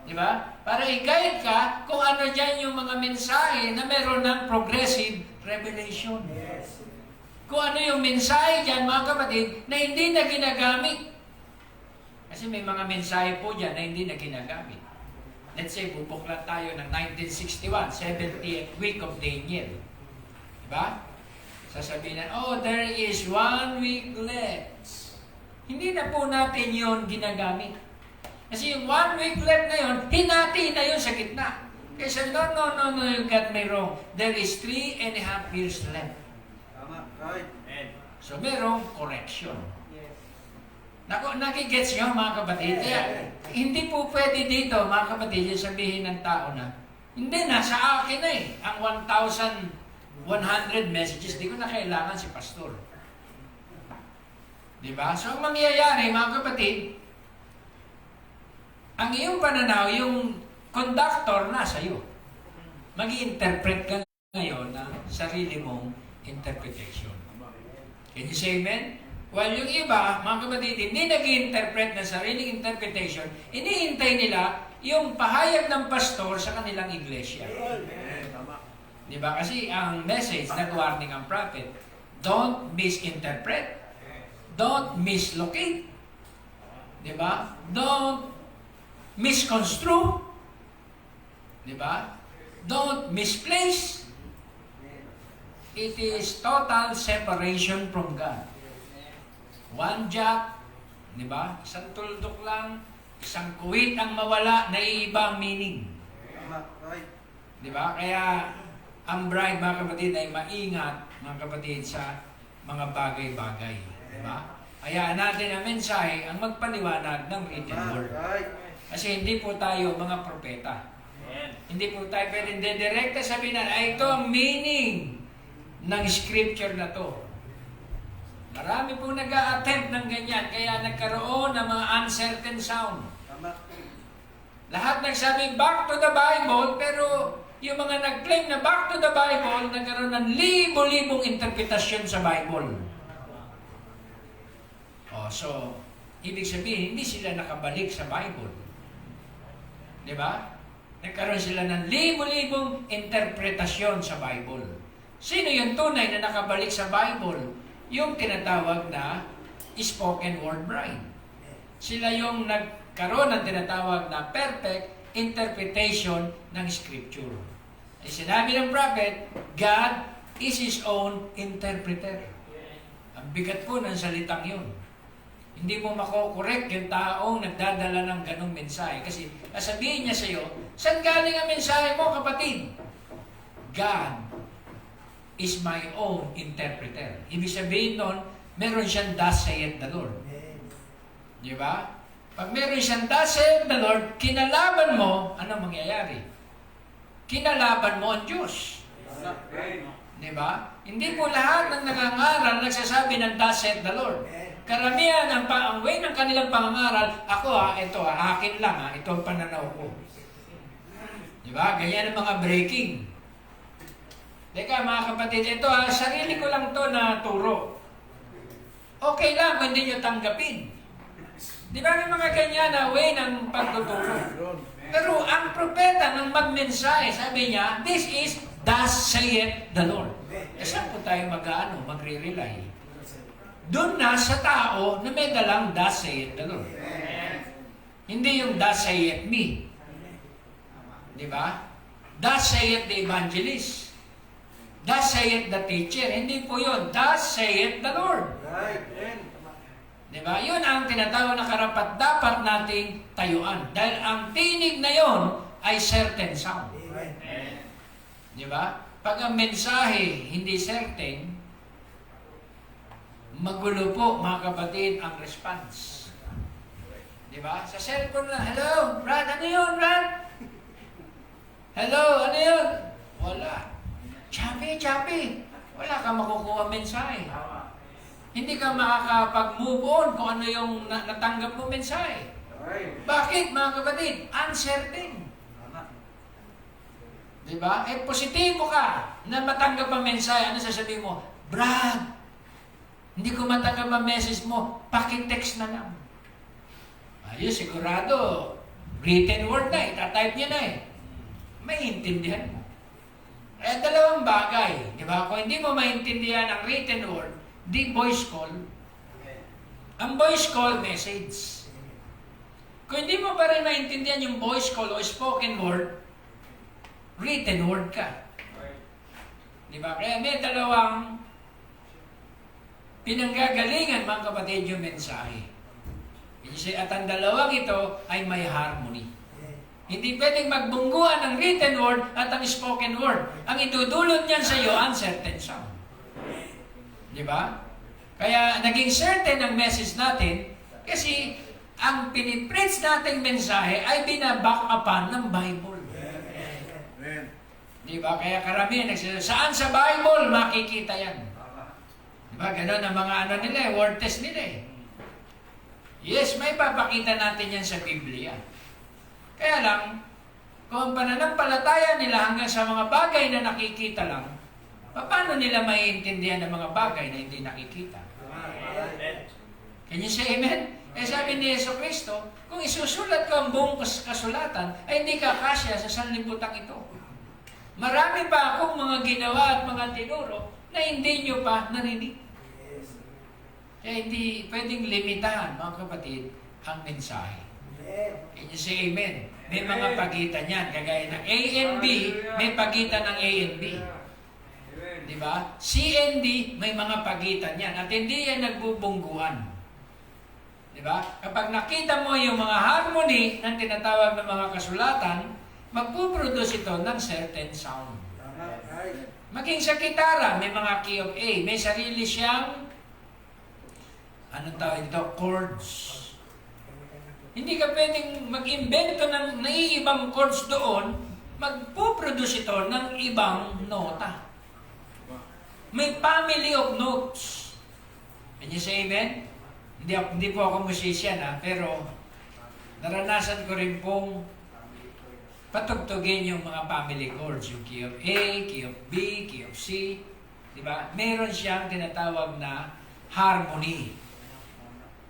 Di ba? Para i-guide ka kung ano dyan yung mga mensahe na meron ng progressive revelation. Kung ano yung mensahe dyan, mga kapatid, na hindi na ginagamit. Kasi may mga mensahe po dyan na hindi na ginagamit. Let's say, bubuklat tayo ng 1961, 70th week of Daniel. Diba? Sasabihin na, oh, there is 1 week left. Hindi na po natin yun ginagamit. Kasi yung 1 week left na yun, hinati na yun sa gitna. Kaya no, you got me wrong. There is 3.5 years left. So, merong correction. Nakigets nyo, mga kapatid? Kaya, hindi po pwede dito, mga kapatid, yung sabihin ng tao na, hindi na, sa akin na eh, ang 1,100 messages, di ko na kailangan si pastor. Diba? So, ang mangyayari, mga kapatid, ang iyong pananaw, yung conductor nasa iyo. Mag-i-interpret ka ngayon ng sarili mong interpretation. Can you say amen? While yung iba, mga kapatid, hindi nag-i-interpret ng sariling interpretation, inihintay nila yung pahayag ng pastor sa kanilang iglesia. Diba? Kasi ang message, nag-warning ang prophet, don't misinterpret, don't mislocate, diba? Don't misconstrue, diba? Don't misplace. It is total separation from God. One jack, di ba? Isang tuldok lang, isang kuwit ang mawala, naiiba ang meaning. Di ba? Kaya ang bride, mga kapatid, ay maingat, mga kapatid, sa mga bagay-bagay. Di ba? Hayaan natin ang mensahe ang magpaliwanag ng written word. Kasi hindi po tayo mga propeta. Hindi po tayo pwedeng direkta sabihin na, ito ang meaning ng scripture na to. Marami po nag-a-attempt ng ganyan, kaya nagkaroon ng mga uncertain sound. Lahat nagsabi, back to the Bible, pero yung mga nag-claim na back to the Bible, nagkaroon ng libo-libong interpretasyon sa Bible. So, ibig sabihin, hindi sila nakabalik sa Bible. Di ba? Nagkaroon sila ng libo-libong interpretasyon sa Bible. Sino yung tunay na nakabalik sa Bible? Yung tinatawag na spoken word bride. Sila yung nagkaroon ng tinatawag na perfect interpretation ng scripture. Ay sinabi ng prophet, God is His own interpreter. Ang bigat po ng salitang yun. Hindi mo makokorek yung taong nagdadala ng ganong mensahe. Kasi sabihin niya sa iyo, saan galing ang mensahe mo, kapatid? God is my own interpreter. Ibig sabihin nun, meron siyang thus saith the Lord. Di ba? Pag meron siyang thus saith the Lord, kinalaban mo, ano mangyayari? Kinalaban mo ang Diyos. Di ba? Hindi po lahat ng nangangaral nagsasabi ng thus saith the Lord. Karamihan ang way ng kanilang pangangaral, ako ito akin lang ito ang pananaw ko. Di ba? Ganyan ang mga breaking. Teka mga kapatid, ito sarili ko lang to na turo. Okay lang kung hindi nyo tanggapin. Di ba may mga ganyan na way ng pagtuturo? Pero ang propeta ng magmensahe, sabi niya, this is thus saith the Lord. Saan po tayo magre-rely? Doon na sa tao na may dalang thus saith the Lord. Hindi yung thus saith me. Di ba? Thus saith the evangelist. Thus saith the teacher. Hindi po yun. Thus saith the Lord. Diba? Yun ang tinatawag na karapat dapat nating tayuan. Dahil ang tinig na yon ay certain sound. Diba? Pag ang mensahe hindi certain, Magulo po, mga kapatid, ang response. Di ba? Sa cellphone na, hello, Brad, ano yun, Brad? Hello, ano yun? Wala. Choppy. Wala kang makukuha mensahe. Hindi ka makakapag-move on kung ano yung natanggap mo mensahe. Bakit, mga kapatid? Uncertain. Diba? Eh, positibo ka na matanggap ang mensahe. Ano sasabihin mo? Brad, hindi ko matanggap ang message mo, paki-text na lang. Ayun, sigurado, written word na, itatype niya na eh. Maintindihan mo. Eh, dalawang bagay. Diba? Kung hindi mo maintindihan ang written word, di voice call. Ang voice call, message. Kung hindi mo pa rin maintindihan yung voice call o spoken word, written word ka. Diba? Kaya may dalawang pinanggagalingan, mga kapatid, yung mensahe. At ang dalawang ito ay may harmony. Hindi pwedeng magbungguan ang written word at ang spoken word. Ang idudulot niyan sa iyo, uncertain sound. Di ba? Kaya naging certain ang message natin kasi ang pinipreach nating mensahe ay binaback upan ng Bible. Di ba? Kaya karamihan nagsasabi, saan sa Bible makikita yan? Di ba? Ganon ang mga ano nila, word test nila eh. Yes, may papakita natin yan sa Biblia. Kaya lang, kung ang pananampalataya nila hanggang sa mga bagay na nakikita lang, paano nila maiintindihan ng mga bagay na hindi nakikita? Can you say amen? Eh sabi ni Yeso Cristo, kung isusulat ko ang buong kasulatan, ay hindi kakasya sa sanlibutan ito. Marami pa akong mga ginawa at mga tinuro na hindi nyo pa narinig. Kaya hindi pwedeng limitahan, mga kapatid, ang mensahe. Can you say amen? May mga pagitan yan. Kagaya ng A and B, may pagitan ng A and B. Di ba? C and D, may mga pagitan yan. At hindi yan nagbubungguan. Di ba? Kapag nakita mo yung mga harmony ng tinatawag ng mga kasulatan, magpuproduce ito ng certain sound. Maging sa gitara, may mga key of A. May sarili siyang, anong tawag ito? Chords. Hindi ka pwedeng mag-invento ng naiibang chords doon, magpuproduce ito ng ibang nota. May family of notes. Can you say amen? Hindi po ako musician pero naranasan ko rin pong patugtugin yung mga family chords. Yung key of A, key of B, key of C. Diba? Meron siyang tinatawag na harmony.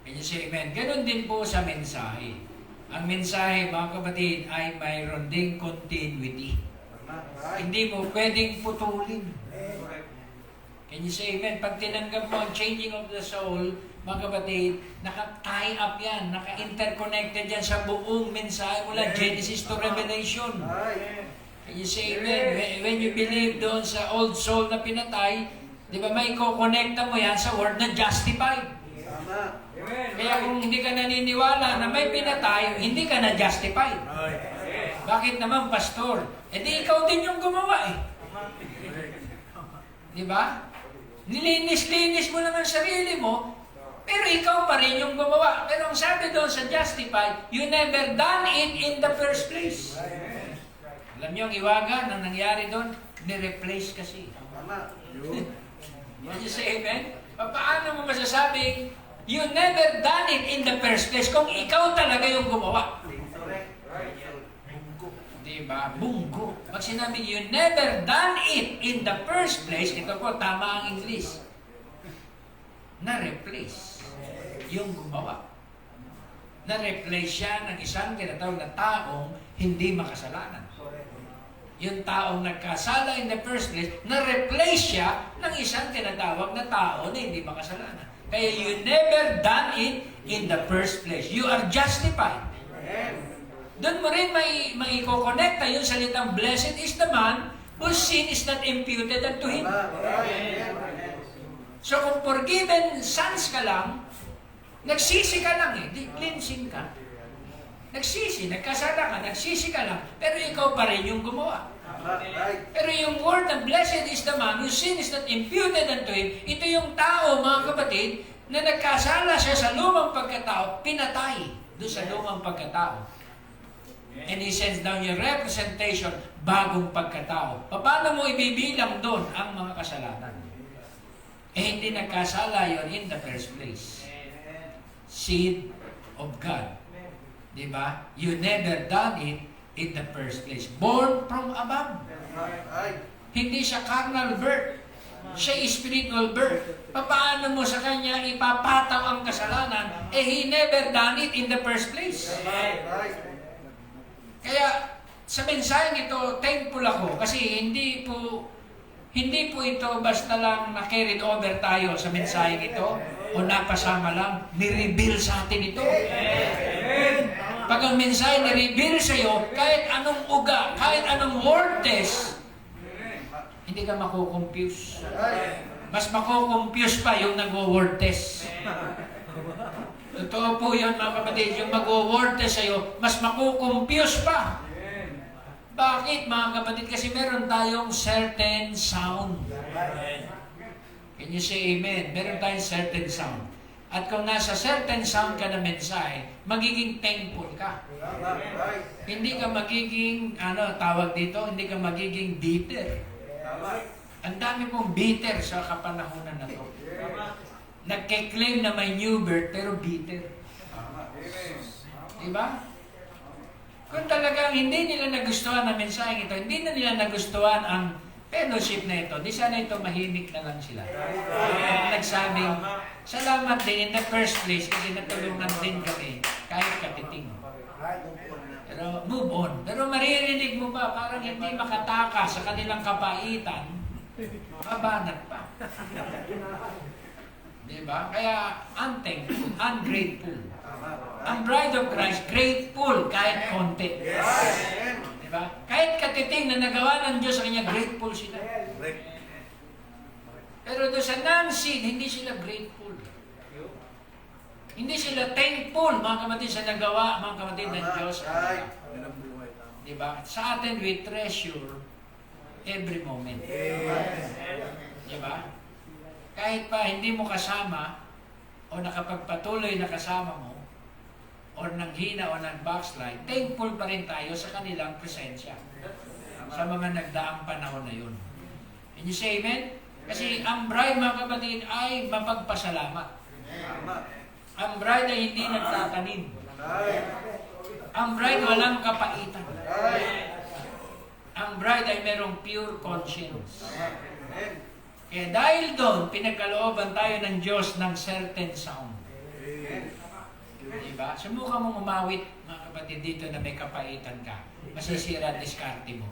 Can you say amen? Ganon din po sa mensahe. Ang mensahe, mga kapatid, ay mayroon ding continuity. Hindi mo pwedeng putulin. Can you say amen? Pag tinanggap mo ang changing of the soul, mga kapatid, naka-tie up yan, naka-interconnected yan sa buong mensahe mula Genesis to Revelation. Can you say amen? When you believe doon sa old soul na pinatay, di ba may kukonekta mo yan sa word na justified. Kaya kung hindi ka naniniwala na may pinatay, hindi ka na justified. Bakit naman, pastor? Eh di ikaw din yung gumawa eh. Di ba? Nilinis-linis mo naman sarili mo, pero ikaw pa rin yung gumawa. Pero ang sabi doon sa justified, you never done it in the first place. Alam niyo ang iwaga na nangyari doon? Ni-replace kasi. Can you say amen? Paano mo masasabing you never done it in the first place kung ikaw talaga yung gumawa? Diba? Bunggo. Pag sinabi you never done it in the first place, ito po, tama ang English. Na-replace yung gumawa. Na-replace siya ng isang tinatawag na taong hindi makasalanan. Yung taong nagkasala in the first place, na-replace siya ng isang tinatawag na tao na hindi makasalanan. Kaya you never done it in the first place. You are justified. Doon mo rin may iko-connecta yung salitang blessed is the man whose sin is not imputed unto him. So kung forgiven sons ka lang, nagsisi ka lang di cleansing ka. Nagsisi, nagkasala ka, nagsisi ka lang, pero ikaw pa rin yung gumawa. Pero yung word na blessed is the man whose sin is not imputed unto him, ito yung tao, mga kapatid, na nagkasala siya sa lumang pagkatao, pinatay doon sa lumang pagkatao. And he sends down your representation, bagong pagkatao. Paano mo ibibilang doon ang mga kasalanan? Hindi nagkasala yon in the first place. Seed of God. Diba? You never done it in the first place. Born from above. Hindi siya carnal birth. Siya spiritual birth. Paano mo sa kanya ipapataw ang kasalanan? He never done it in the first place. Kaya sa mensaheng ito, thankful ako kasi hindi po ito basta lang na-carried over tayo sa mensaheng ito o napasama lang, ni-reveal sa atin ito. Pag ang mensahe ni-reveal sa iyo, kahit anong uga, kahit anong word test, hindi ka makukompuse. Mas makukompuse pa yung nag-word test. Totoo po yun, mga kapatid, yung mag-word test sa iyo, mas makukompuse pa. Bakit, mga kapatid? Kasi meron tayong certain sound. Can you say amen? Meron tayong certain sound. At kung nasa certain sound ka na mensahe, magiging thankful ka. Hindi ka magiging, tawag dito, hindi ka magiging bitter. Ang dami pong bitter sa kapanahunan na to. Nagke-claim na may new birth, pero bitter. Diba? Kung talagang hindi nila nagustuhan ang mensahe ito, hindi na nila nagustuhan ang fellowship na ito, di sana ito mahimik na lang sila. Nagsabing, salamat din in the first place kasi natulungan din kami kahit katiting. Pero move on. Pero maririnig mo ba parang hindi makataka sa kanilang kapaitan, babanat pa. Diba? Kaya unthankful, ungrateful. Ang bride of Christ, grateful kahit konti. Diba? Kahit katiting na nagawa ng Diyos sa kanya, grateful sila. Pero doon sa non-sin, hindi sila grateful. Hindi sila thankful, mga kapatid, sa nagawa, mga kapatid ng Diyos. Diba? Sa atin, we treasure every moment. Diba? Kahit pa hindi mo kasama, o nakapagpatuloy na kasama mo, or nanghina o nag-backslide, thankful pa rin tayo sa kanilang presensya. Sa mga nagdaang panahon na yun. Can you say amen? Kasi ang bride, mga kapatid, ay mapagpasalamat. Ang bride ay hindi nagtatanim. Ang bride walang kapaitan. Ang bride ay merong pure conscience. Kaya dahil doon, pinagkalooban tayo ng Diyos ng certain sound. Diba? Subukan mong umawit, mga kapatid, dito na may kapaitan ka. Masisira ang diskarte mo.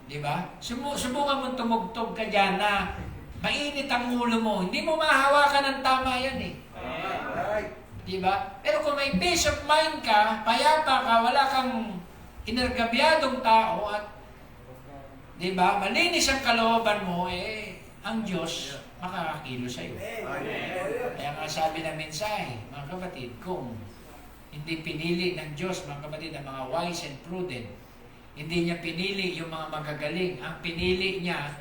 Diba? Subukan mong tumugtog ka dyan na mainit ang ulo mo. Hindi mo mahawakan ng tama yan eh. Diba? Pero kung may peace of mind ka, payapa ka, wala kang inergabyadong tao at diba? Malinis ang kalooban mo, ang Diyos makakakilo sa iyo. Kaya nga sabi ng mensahe, mga kapatid, kung hindi pinili ng Diyos, mga kapatid, ang mga wise and prudent, hindi niya pinili yung mga magagaling, ang pinili niya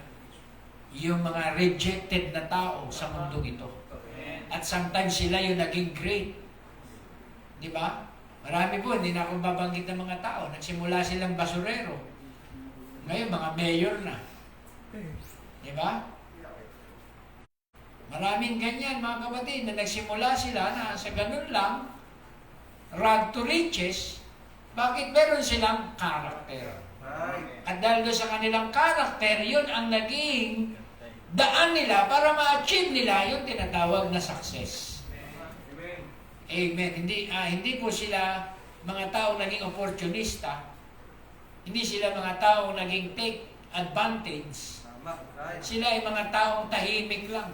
yung mga rejected na tao sa mundong ito. At sometimes sila yung naging great. Diba? Marami po, hindi na akong babanggit ng mga tao. Nagsimula silang basurero. Ngayon, mga mayor na. Diba? Maraming ganyan, mga kapatid, na nagsimula sila na sa ganun lang, rag to riches, bakit meron silang karakter? At dahil doon sa kanilang karakter, yun ang naging daan nila para ma-achieve nila yung tinatawag na success. Amen. Hindi po sila mga tao naging opportunista. Hindi sila mga tao naging take advantage. Sila ay mga taong tahimik lang.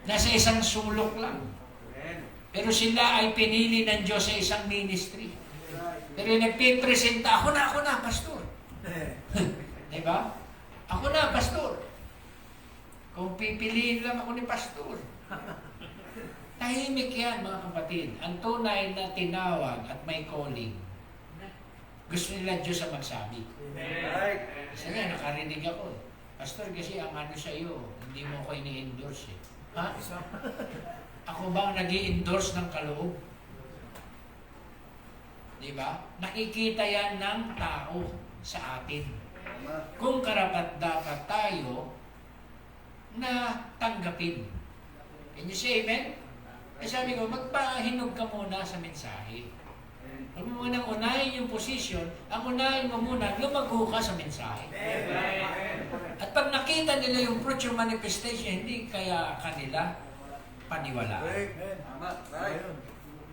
Nasa isang sulok lang. Pero sila ay pinili ng Diyos sa isang ministry. Pero nagpipresenta, ako na, pastor. Diba? Ako na, pastor. Kung pipiliin lang ako ni pastor. Tahimik yan, mga kapatid. Ang tunay na tinawag at may calling. Gusto nila Diyos ang magsabi. Kasi nga, nakarinig ako. Pastor, kasi ang ano sa iyo, hindi mo ko ini-endorse eh. Ha? Ako ba ang nag-i-endorse ng kaloob? Diba? Nakikita yan ng tao sa atin. Kung karapat dapat tayo na tanggapin. Can you say amen? Eh sabi ko, magpahinog ka muna sa mensahe. Huwag mo munang unahin yung posisyon, ang unahin mo muna, lumago ka sa mensahe. At pag nakita nila yung fruit, yung manifestation, hindi kaya kanila paniwalaan.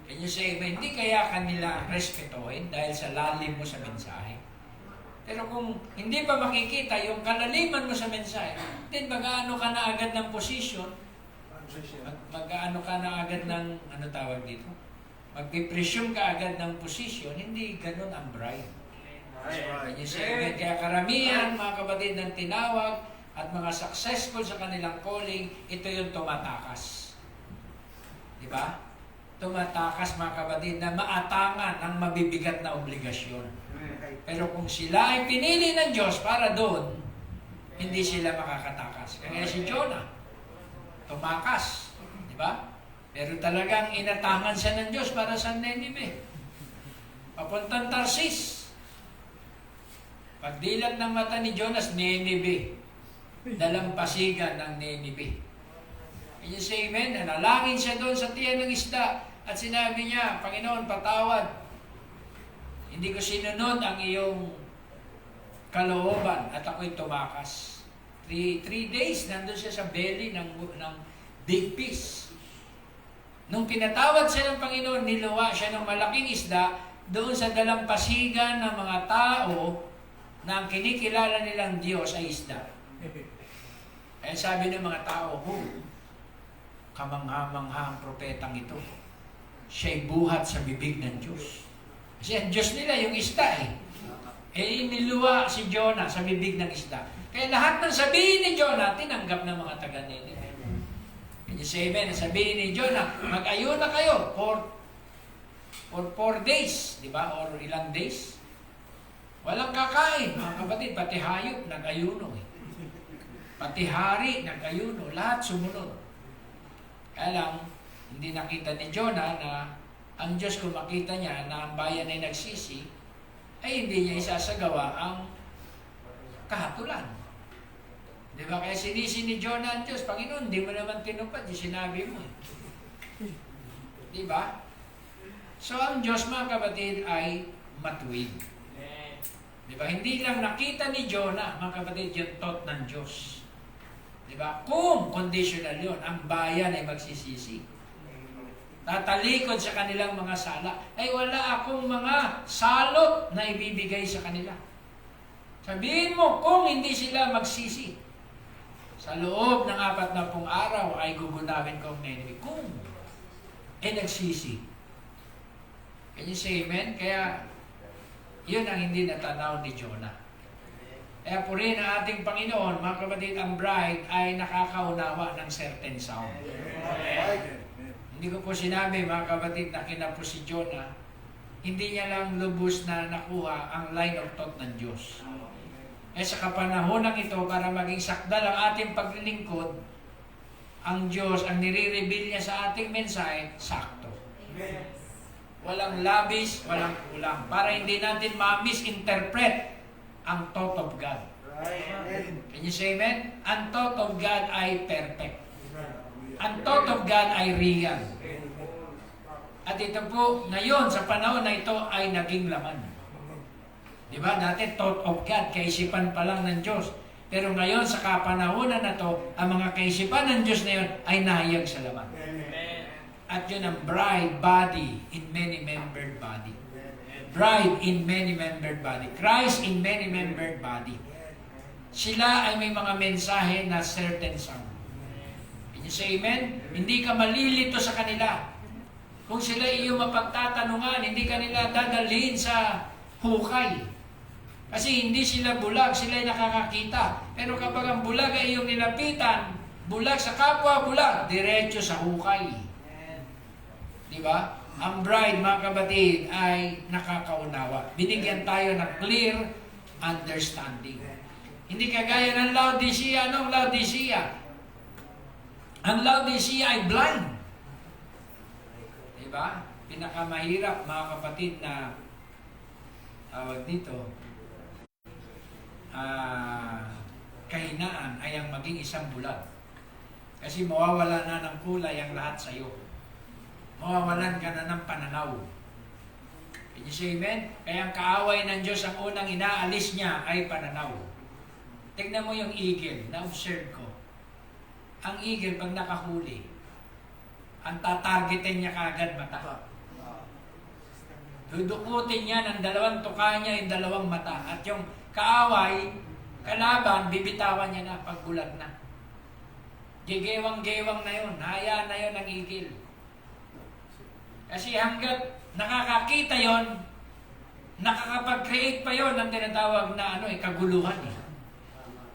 Can you say amen? Hindi kaya kanila respetuhin dahil sa lalim mo sa mensahe. Pero kung hindi pa makikita yung kalaliman mo sa mensahe, then mag-aano ka na agad ng posisyon, mag-aano ka na agad ng, ano tawag dito? Mag-presume ka agad ng posisyon, hindi ganun ang bride. Can you say amen? Kaya karamihan, mga kapatid, ng tinawag at mga successful sa kanilang calling, ito yung tumatakas. Di ba? Tumatakas, mga kapatid, na maatangan ang mabibigat na obligasyon. Pero kung sila ay pinili ng Diyos para doon, hindi sila makakatakas. Kaya si Jonah, tumakas. Di ba? Pero talagang inatangan siya ng Diyos para sa Nineveh. Papuntang Tarsis. Pagdilat ng mata ni Jonas, Nineveh. Dalampasigan ng Nineveh. Can you say amen? Nanalangin siya doon sa tiyan ng isda at sinabi niya, Panginoon, patawad. Hindi ko sinunod ang iyong kalooban at ako'y tumakas. 3 days, nandun siya sa belly ng big fish. Nung pinatawad siya ng Panginoon, niluwa siya ng malaking isda doon sa dalampasigan ng mga tao na ang kinikilala nilang Diyos ay isda. Kaya sabi ng mga tao, kamangha-mangha ang propetang ito. Siya'y buhat sa bibig ng Diyos. Kasi ang Diyos nila, yung isda eh. Niluwa si Jonah sa bibig ng isda. Kaya lahat ng sabihin ni Jonah, tinanggap ng mga taga-Nineveh. Can you say amen? Sabihin ni Jonah, mag-ayun na kayo for 4 days, di ba? Or ilang days. Walang kakain, mga kapatid, pati hayop, nag-ayuno eh. Pati hari, nag-ayuno, lahat sumunod. Kaya lang, hindi nakita ni Jonah na ang Diyos kung makita niya na ang bayan ay nagsisi, ay hindi niya isasagawa ang kahatulan. Di ba? Kaya sinisi ni Jonah ang Diyos, Panginoon, di mo naman tinupad yung sinabi mo. Di ba? So ang Diyos, mga kapatid, ay matuwid. Di ba? Hindi lang nakita ni Jonah, mga kapatid, yung thought ng Diyos. Di ba? Kung conditional yun, ang bayan ay magsisisi. Tatalikod sa kanilang mga sala. Ay wala akong mga salot na ibibigay sa kanila. Sabihin mo, kung hindi sila magsisi, sa loob ng 40 araw ay gugunawin ko ang Nineveh. Kung nagsisi. Can you say amen? Kaya, yun ang hindi natanaw ni Jonah. Kaya po rin ang ating Panginoon, mga kapatid, ang bride ay nakakaunawa ng certain sound. Hindi ko po sinabi, mga kapatid, na kinapo si Jonah, hindi niya lang lubos na nakuha ang line of thought ng Diyos. Eh sa kapanahonang ito, para maging sakdal ang ating paglilingkod, ang Diyos, ang nire-reveal niya sa ating mensahe, sakto. Walang labis, walang kulang. Para hindi natin ma-misinterpret ang thought of God. Can you say amen? Ang thought of God ay perfect. Ang thought of God ay real. At ito po, ngayon, sa panahon na ito, ay naging laman. Di ba? Dati, thought of God, kaisipan pa lang ng Diyos. Pero ngayon, sa kapanahonan na to, ang mga kaisipan ng Diyos na yun ay nahayag sa laman. At yun ang bride, body in many-membered body. Bride in many-membered body. Christ in many-membered body. Sila ay may mga mensahe na certain sound. Can you say amen? Hindi ka malilito sa kanila. Kung sila iyong mapagtatanungan, hindi ka nila dadalhin sa hukay. Kasi hindi sila bulag, sila ay nakakakita. Pero kapag ang bulag ay iyong nilapitan, bulag sa kapwa bulag, diretso sa hukay. Di ba? ang bride, mga kapatid, ay nakakaunawa. Binigyan tayo ng clear understanding. Hindi kagaya ng Laodicea. Anong Laodicea? Ang Laodicea ay blind. Diba? Pinakamahirap, mga kapatid, na tawag dito, kahinaan ay ang maging isang bulag. Kasi mawawala na ng kulay ang lahat sa iyo. Mawawalan ka na ng pananaw. Can you say amen? Kaya ang kaaway ng Diyos, ang unang inaalis niya ay pananaw. Tignan mo yung eagle, na-observe ko. Ang eagle, pag nakahuli, ang tatargetin niya kaagad mata. Dudukutin niya ng dalawang tuka niya yung dalawang mata. At yung kaaway, kalaban, bibitawan niya na pag bulag na. Gigewang-gewang na yun. Hayaan na yun ng eagle. Kasi hanggat nakakakita yon, nakakapag-create pa yon ng tinatawag na kaguluhan.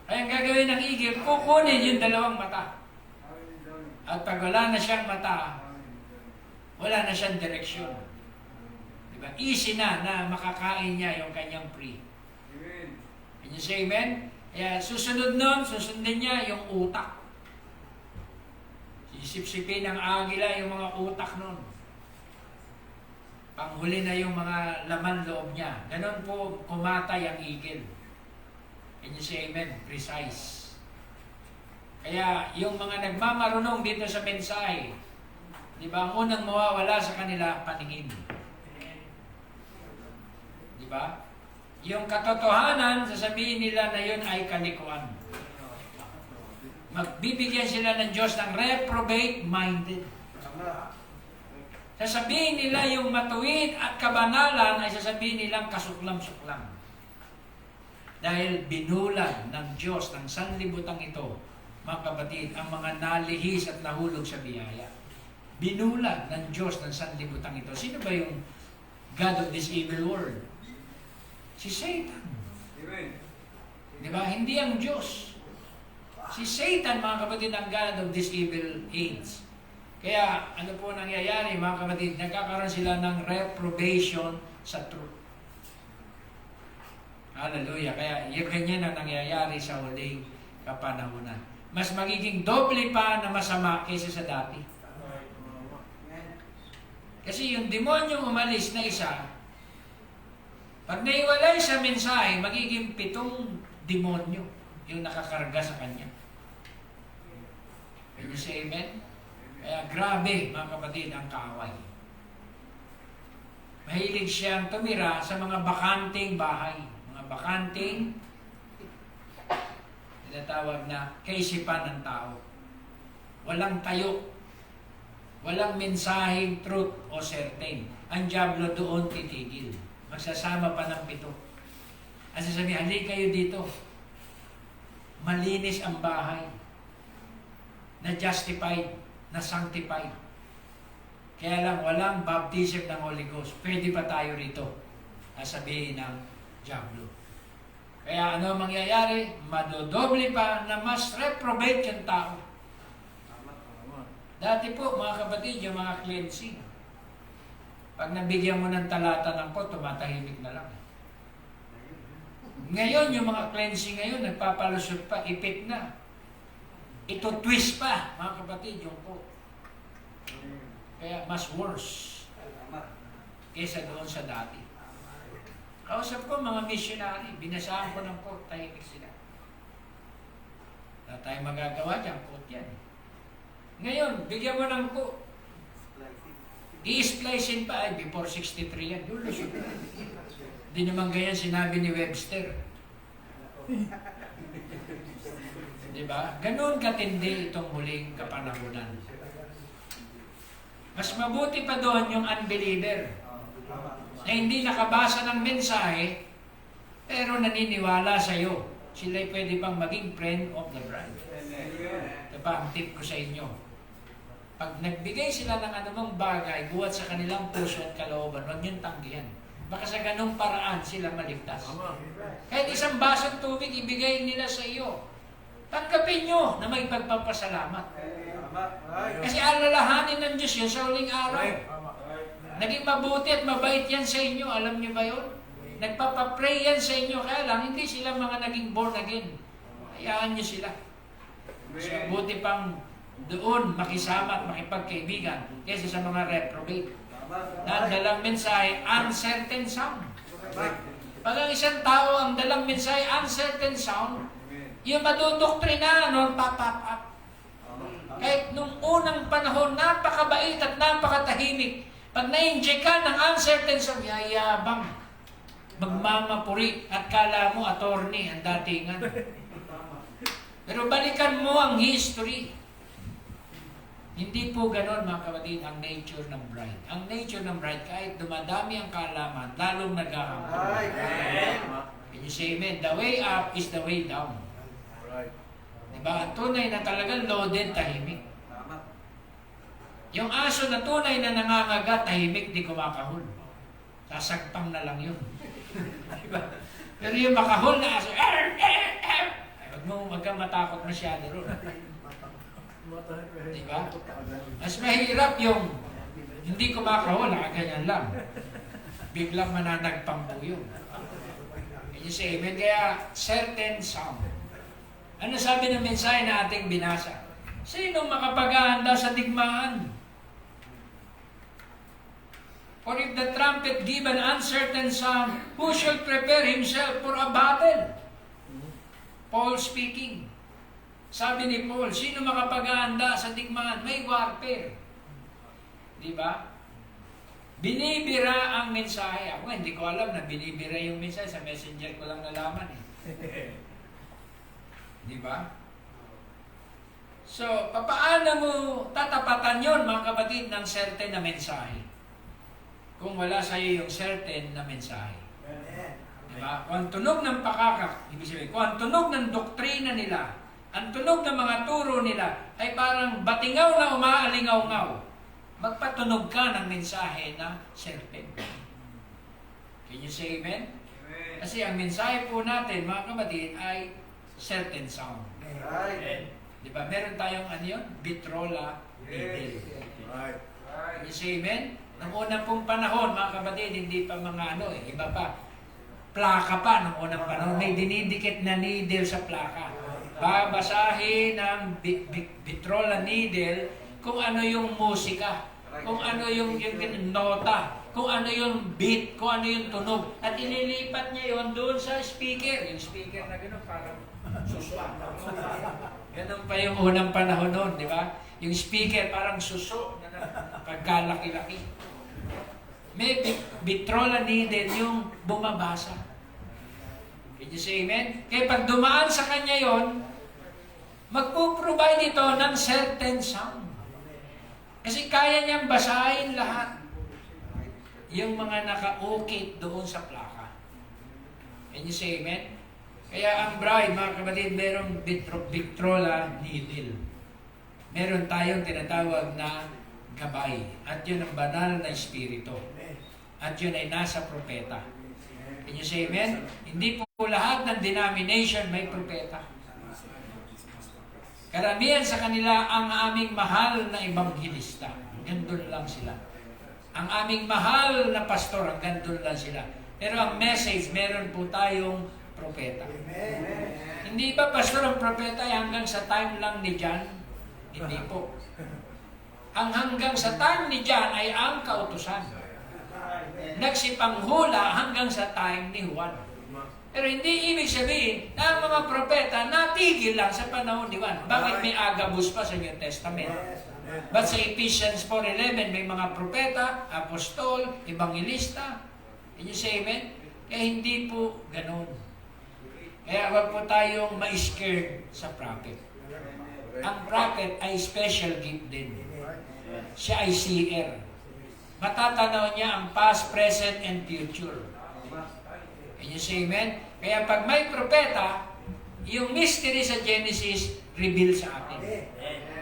Ay ang gagawin ng eagle, kukunin yung dalawang mata. At pag wala na siyang mata, wala na siyang direksyon. Diba? Easy na makakain niya yung kanyang prey. Can you say amen? Kaya susunod nun, susundin niya yung utak. Sisip-sipin ng agila yung mga utak nun. Panghuli na yung mga laman loob niya. Ganon po kumatay ang eagle. Can you say amen? Precise. Kaya yung mga nagmamarunong dito sa mensahe, di ba, ang unang mawawala sa kanila, paningin. Di ba? Yung katotohanan, sasabihin nila na yun ay kalikuan. Magbibigyan sila ng Diyos ng reprobate-minded. Sasabihin nila yung matuwid at kabanalan ay sasabihin nilang kasuklam-suklam. Dahil binulag ng Diyos ng sanlibutan ito, mga kapatid, ang mga nalihis at nahulog sa biyaya. Binulag ng Diyos ng sanlibutan ito. Sino ba yung God of this evil world? Si Satan. Di ba? Hindi ang Diyos. Si Satan, mga kapatid, ang God of this evil age. Kaya, ano po nangyayari, mga kapatid, nagkakaroon sila ng reprobation sa truth. Hallelujah. Kaya, yung ganyan ang nangyayari sa huling kapanahunan. Mas magiging doble pa na masama kaysa sa dati. Kasi yung demonyong umalis na isa, pag naiwalay sa mensahe, magiging 7 demonyo yung nakakarga sa kanya. Can you say amen? Kaya grabe, mga kapatid, ang kaaway. Mahilig siyang tumira sa mga bakanting bahay. Mga bakanting, tinatawag na kaisipan ng tao. Walang tayo. Walang mensaheng truth o certain. Ang diablo doon titigil. Magsasama pa ng 7. Ang sasabihin, halika kayo dito. Malinis ang bahay. Na-justified, na-sanctified. Kaya lang, walang baptism ng Holy Ghost. Pwede pa tayo rito. Sasabihin ng diablo. Kaya ano mangyayari? Madodoble pa na mas reprobate yung tao. Dati po, mga kapatid, yung mga cleansing. Pag nabigyan mo ng talata ng pot, tumatahimik na lang. Ngayon, yung mga cleansing ngayon, nagpapalusot pa, ipit na. Ito twist pa, mga kapatid, yung pot. Kaya mas worse kaysa doon sa dati. Kausap ko mga missionary, binasahan ko ng pot, tahimik sila. Wala tayong magagawa dyan, pot yan. Ngayon, bigyan mo ng pot. I-splicein pa, ay before 63 yan. Lulusot na. Hindi naman ganyan sinabi ni Webster. Diba? Ganun katindi itong huling kapanahunan. Mas mabuti pa doon yung unbeliever na hindi nakabasa ng mensahe pero naniniwala sa iyo. Sila'y pwede pang maging friend of the bride. Ito pa ang tip ko sa inyo. Pag nagbigay sila ng anumang bagay buhat sa kanilang puso at kalooban, huwag niyong tanggihan. Baka sa ganung paraan sila maligtas. Kahit isang basong tubig ibigay nila sa iyo, tanggapin nyo na may pagpapasalamat. Kasi alalahanin ng Diyos yun sa huling araw. Naging mabuti at mabait yan sa inyo. Alam niyo ba yun? Nagpapapray yan sa inyo. Kaya lang, hindi sila mga naging born again. Hayaan niyo sila. Mas mabuti pang doon makisama at makipagkaibigan kaysa sa mga reprobate. Na ang dalang mensahe, uncertain sound. Pag ang isang tao ang dalang mensahe, uncertain sound, yung madudoktrina, pop up. Kahit nung unang panahon, napakabait at napakatahimik. Pag na-inject ka ng uncertain sound, yayabang, magmamapuri, at kala mo attorney ang datingan. Pero balikan mo ang history. Hindi po ganon, mga kapatid, ang nature ng bride. Ang nature ng bride, kahit dumadami ang kaalaman, lalong naghahamon. Can you say amen? The way up is the way down. Diba? Ang tunay na talagang loaded, tahimik. Yung aso na tunay na nangangagat, tahimik, di kumakahol. Sasagpang na lang yun. Diba? Pero yung makahol na aso, wag kang matakot masyado ron. Diba? Mas mahirap yung hindi kumakahol, ganyan lang. Biglang mananagpang po yun. Can you say amen? Kaya, certain sound. Ano sabi ng mensahe na ating binasa? Sino makapag-ahanda sa digmaan? For if the trumpet give an uncertain sound, who shall prepare himself for a battle? Paul speaking. Sabi ni Paul, sino makapag-ahanda sa digmaan? May warfare. Di ba? Binibira ang mensahe. Ako hindi ko alam na binibira yung mensahe. Sa messenger ko lang nalaman eh. Di ba? So, paano mo tatapatan yon mga kapatid ng certain na mensahe? Kung wala sa iyo yung certain na mensahe. Diba? Kung ang tunog ng pakakak, ibig sabihin, kung ang tunog ng doktrina nila, ang tunog ng mga turo nila, ay parang batingaw na umaalingaw-ngaw, magpatunog ka ng mensahe na certain. Can you say amen? Kasi ang mensahe po natin, mga kapatid, ay certain sound. Diba? Meron tayong ano yun? Vitrola needle. Can you say amen? Noong unang pong panahon, mga kapatid, hindi pa mga iba pa. Plaka pa noong unang panahon. May dinidikit na needle sa plaka. Babasahin ng vitrola needle kung ano yung musika, kung ano yung nota, kung ano yung beat, kung ano yung tunog. At ililipat niya yon doon sa speaker. Yung speaker na gano'n, parang suswa. Ganun pa yung unang panahon noon, di ba? Yung speaker parang suso, pagkalaki-laki. May vitrola needle yung bumabasa. Can you say amen? Kaya pag dumaan sa kanya yon, magpo-provide ito ng certain sound. Kasi kaya niyang basahin lahat. Yung mga naka-ukit doon sa plaka. Can you say amen? Kaya ang bride, mga kapatid, merong vitrola needle. Meron tayong tinatawag na gabay. At yun ang banal na espiritu. At yun ay nasa propeta. Can you say amen? Hindi po lahat ng denomination may propeta. Karamihan sa kanila ang aming mahal na ebanghilista. Gandun lang sila. Ang aming mahal na pastor, hanggang doon lang sila. Pero ang message, meron po tayong propeta. Hindi ba pastor ang propeta ay hanggang sa time lang ni John? Hindi po. Ang hanggang sa time ni John ay ang kautusan. Nagsipanghula hanggang sa time ni Juan. Pero hindi ibig sabihin na ang mga propeta natigil lang sa panahon ni Juan. Bakit may Agabus pa sa New Testament? But sa Ephesians 4:11 may mga propeta, apostol, evangelista. Can you say amen? Kaya hindi po ganun. Kaya wag po tayong ma-scared sa prophet. Ang prophet ay special gift din. Siya ay seer. Matatanaw niya ang past, present, and future. Can you say amen? Kaya pag may propeta, yung mystery sa Genesis, reveal sa atin.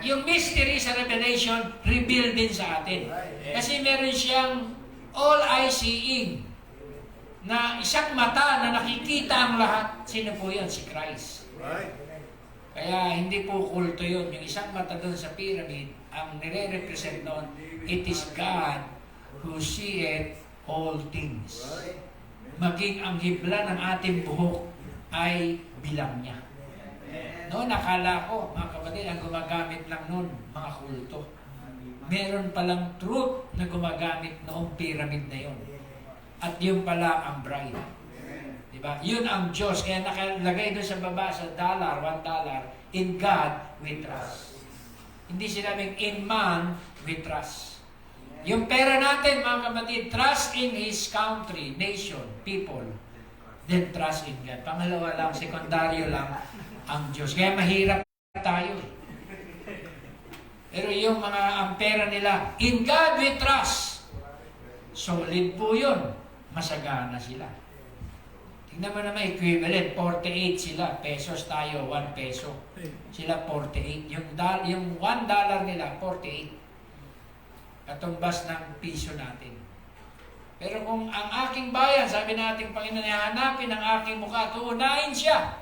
Yung mystery sa Revelation, reveal din sa atin. Kasi meron siyang all-eye-seeing na isang mata na nakikita ang lahat. Sino po yun? Si Christ. Kaya hindi po kulto yun. Yung isang mata doon sa pyramid, ang nire-represent noon, it is God who seeth all things. Maging ang hibla ng ating buhok ay bilang niya. Noon, nakala ko, mga kapatid, ang gumagamit lang noon, mga kulto. Meron palang truth na gumagamit noong pyramid na yon. At yun pala ang bride. Diba? Yun ang Diyos. Kaya nakalagay doon sa baba sa $1, in God we trust. Hindi sinabing in man we trust. Yung pera natin, mga kapatid, trust in His country, nation, people, then trust in God. Pangalawa lang, sekundaryo lang, ang Diyos. Kaya mahirap tayo. Pero yung mga ang pera nila, in God we trust. Solid po yun. Masagana sila. Tingnan mo naman equivalent, 48 sila, pesos tayo, 1 peso. Sila 48. Yung $1 nila, 48. Katumbas ng piso natin. Pero kung ang aking bayan, sabi natin, Panginoon, hanapin ang aking mukha, tuunahin siya.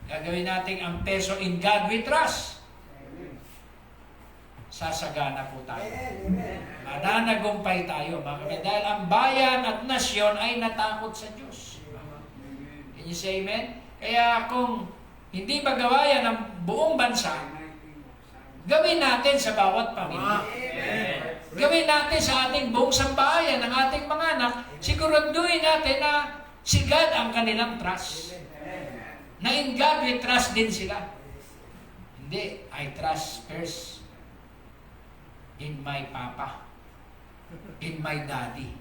Gagawin natin ang peso in God we trust. Sasagana po tayo. Mananagumpay tayo, mga kapatid. Dahil ang bayan at nasyon ay natakot sa Diyos. Can you say amen? Kaya kung hindi magawa yan ng buong bansa, gawin natin sa bawat pamilya. Gawin natin sa ating buong sambahayan, ng ating mga anak, siguraduhin natin na si God ang kanilang trust. Na in God we trust din sila. Hindi, I trust first in my papa, in my daddy.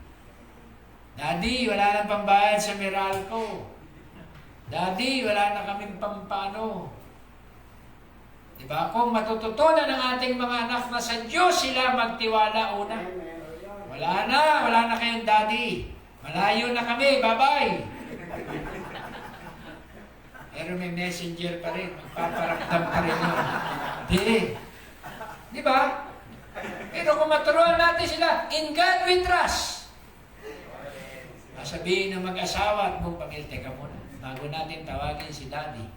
Daddy, wala nang pambayad sa Meralco. Daddy, wala na kaming pampano. Diba? Kung matututunan ng ating mga anak na sa Diyos sila magtiwala una. Wala na kayong daddy. Malayo na kami, bye-bye. Pero may messenger pa rin, magpaparamdam pa rin yun. Di ba? Pero kung maturuan natin sila, in God we trust. Sabihin ng mag-asawa at buong pamilya, teka muna, bago natin tawagin si daddy,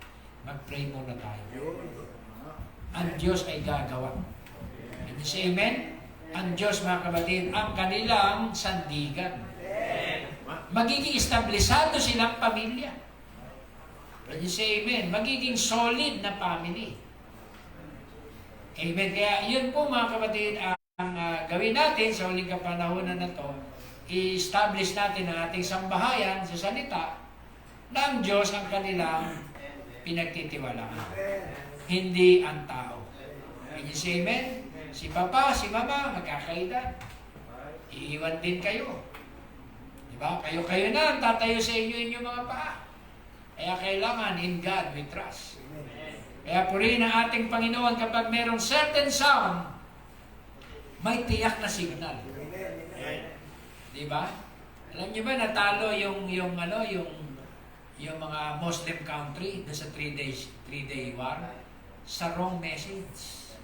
mag-pray muna tayo. Ang Diyos ay gagawa. Can you say amen? Ang Diyos, mga kapatid, ang kanilang sandigan. Magiging establisado silang pamilya. Can you say amen? Magiging solid na family. Amen. Kaya yun po, mga kapatid, ang gawin natin sa huling kapanahonan na to, i-establish natin ang ating sambahayan sa salita na ang Diyos ang kanilang pinagtitiwalaan. Hindi ang tao. Can you say amen? Si papa, si mama, magkakaedad. Iiwan din kayo. Diba? Kayo-kayo na ang tatayo sa inyo inyong mga paa. Kaya kailangan in God we trust. Kaya purihin ang ating Panginoon kapag merong certain sound, may tiyak na signal. Diba? Alam niyo ba natalo yung mga Muslim country doon sa 3-day war sa wrong message.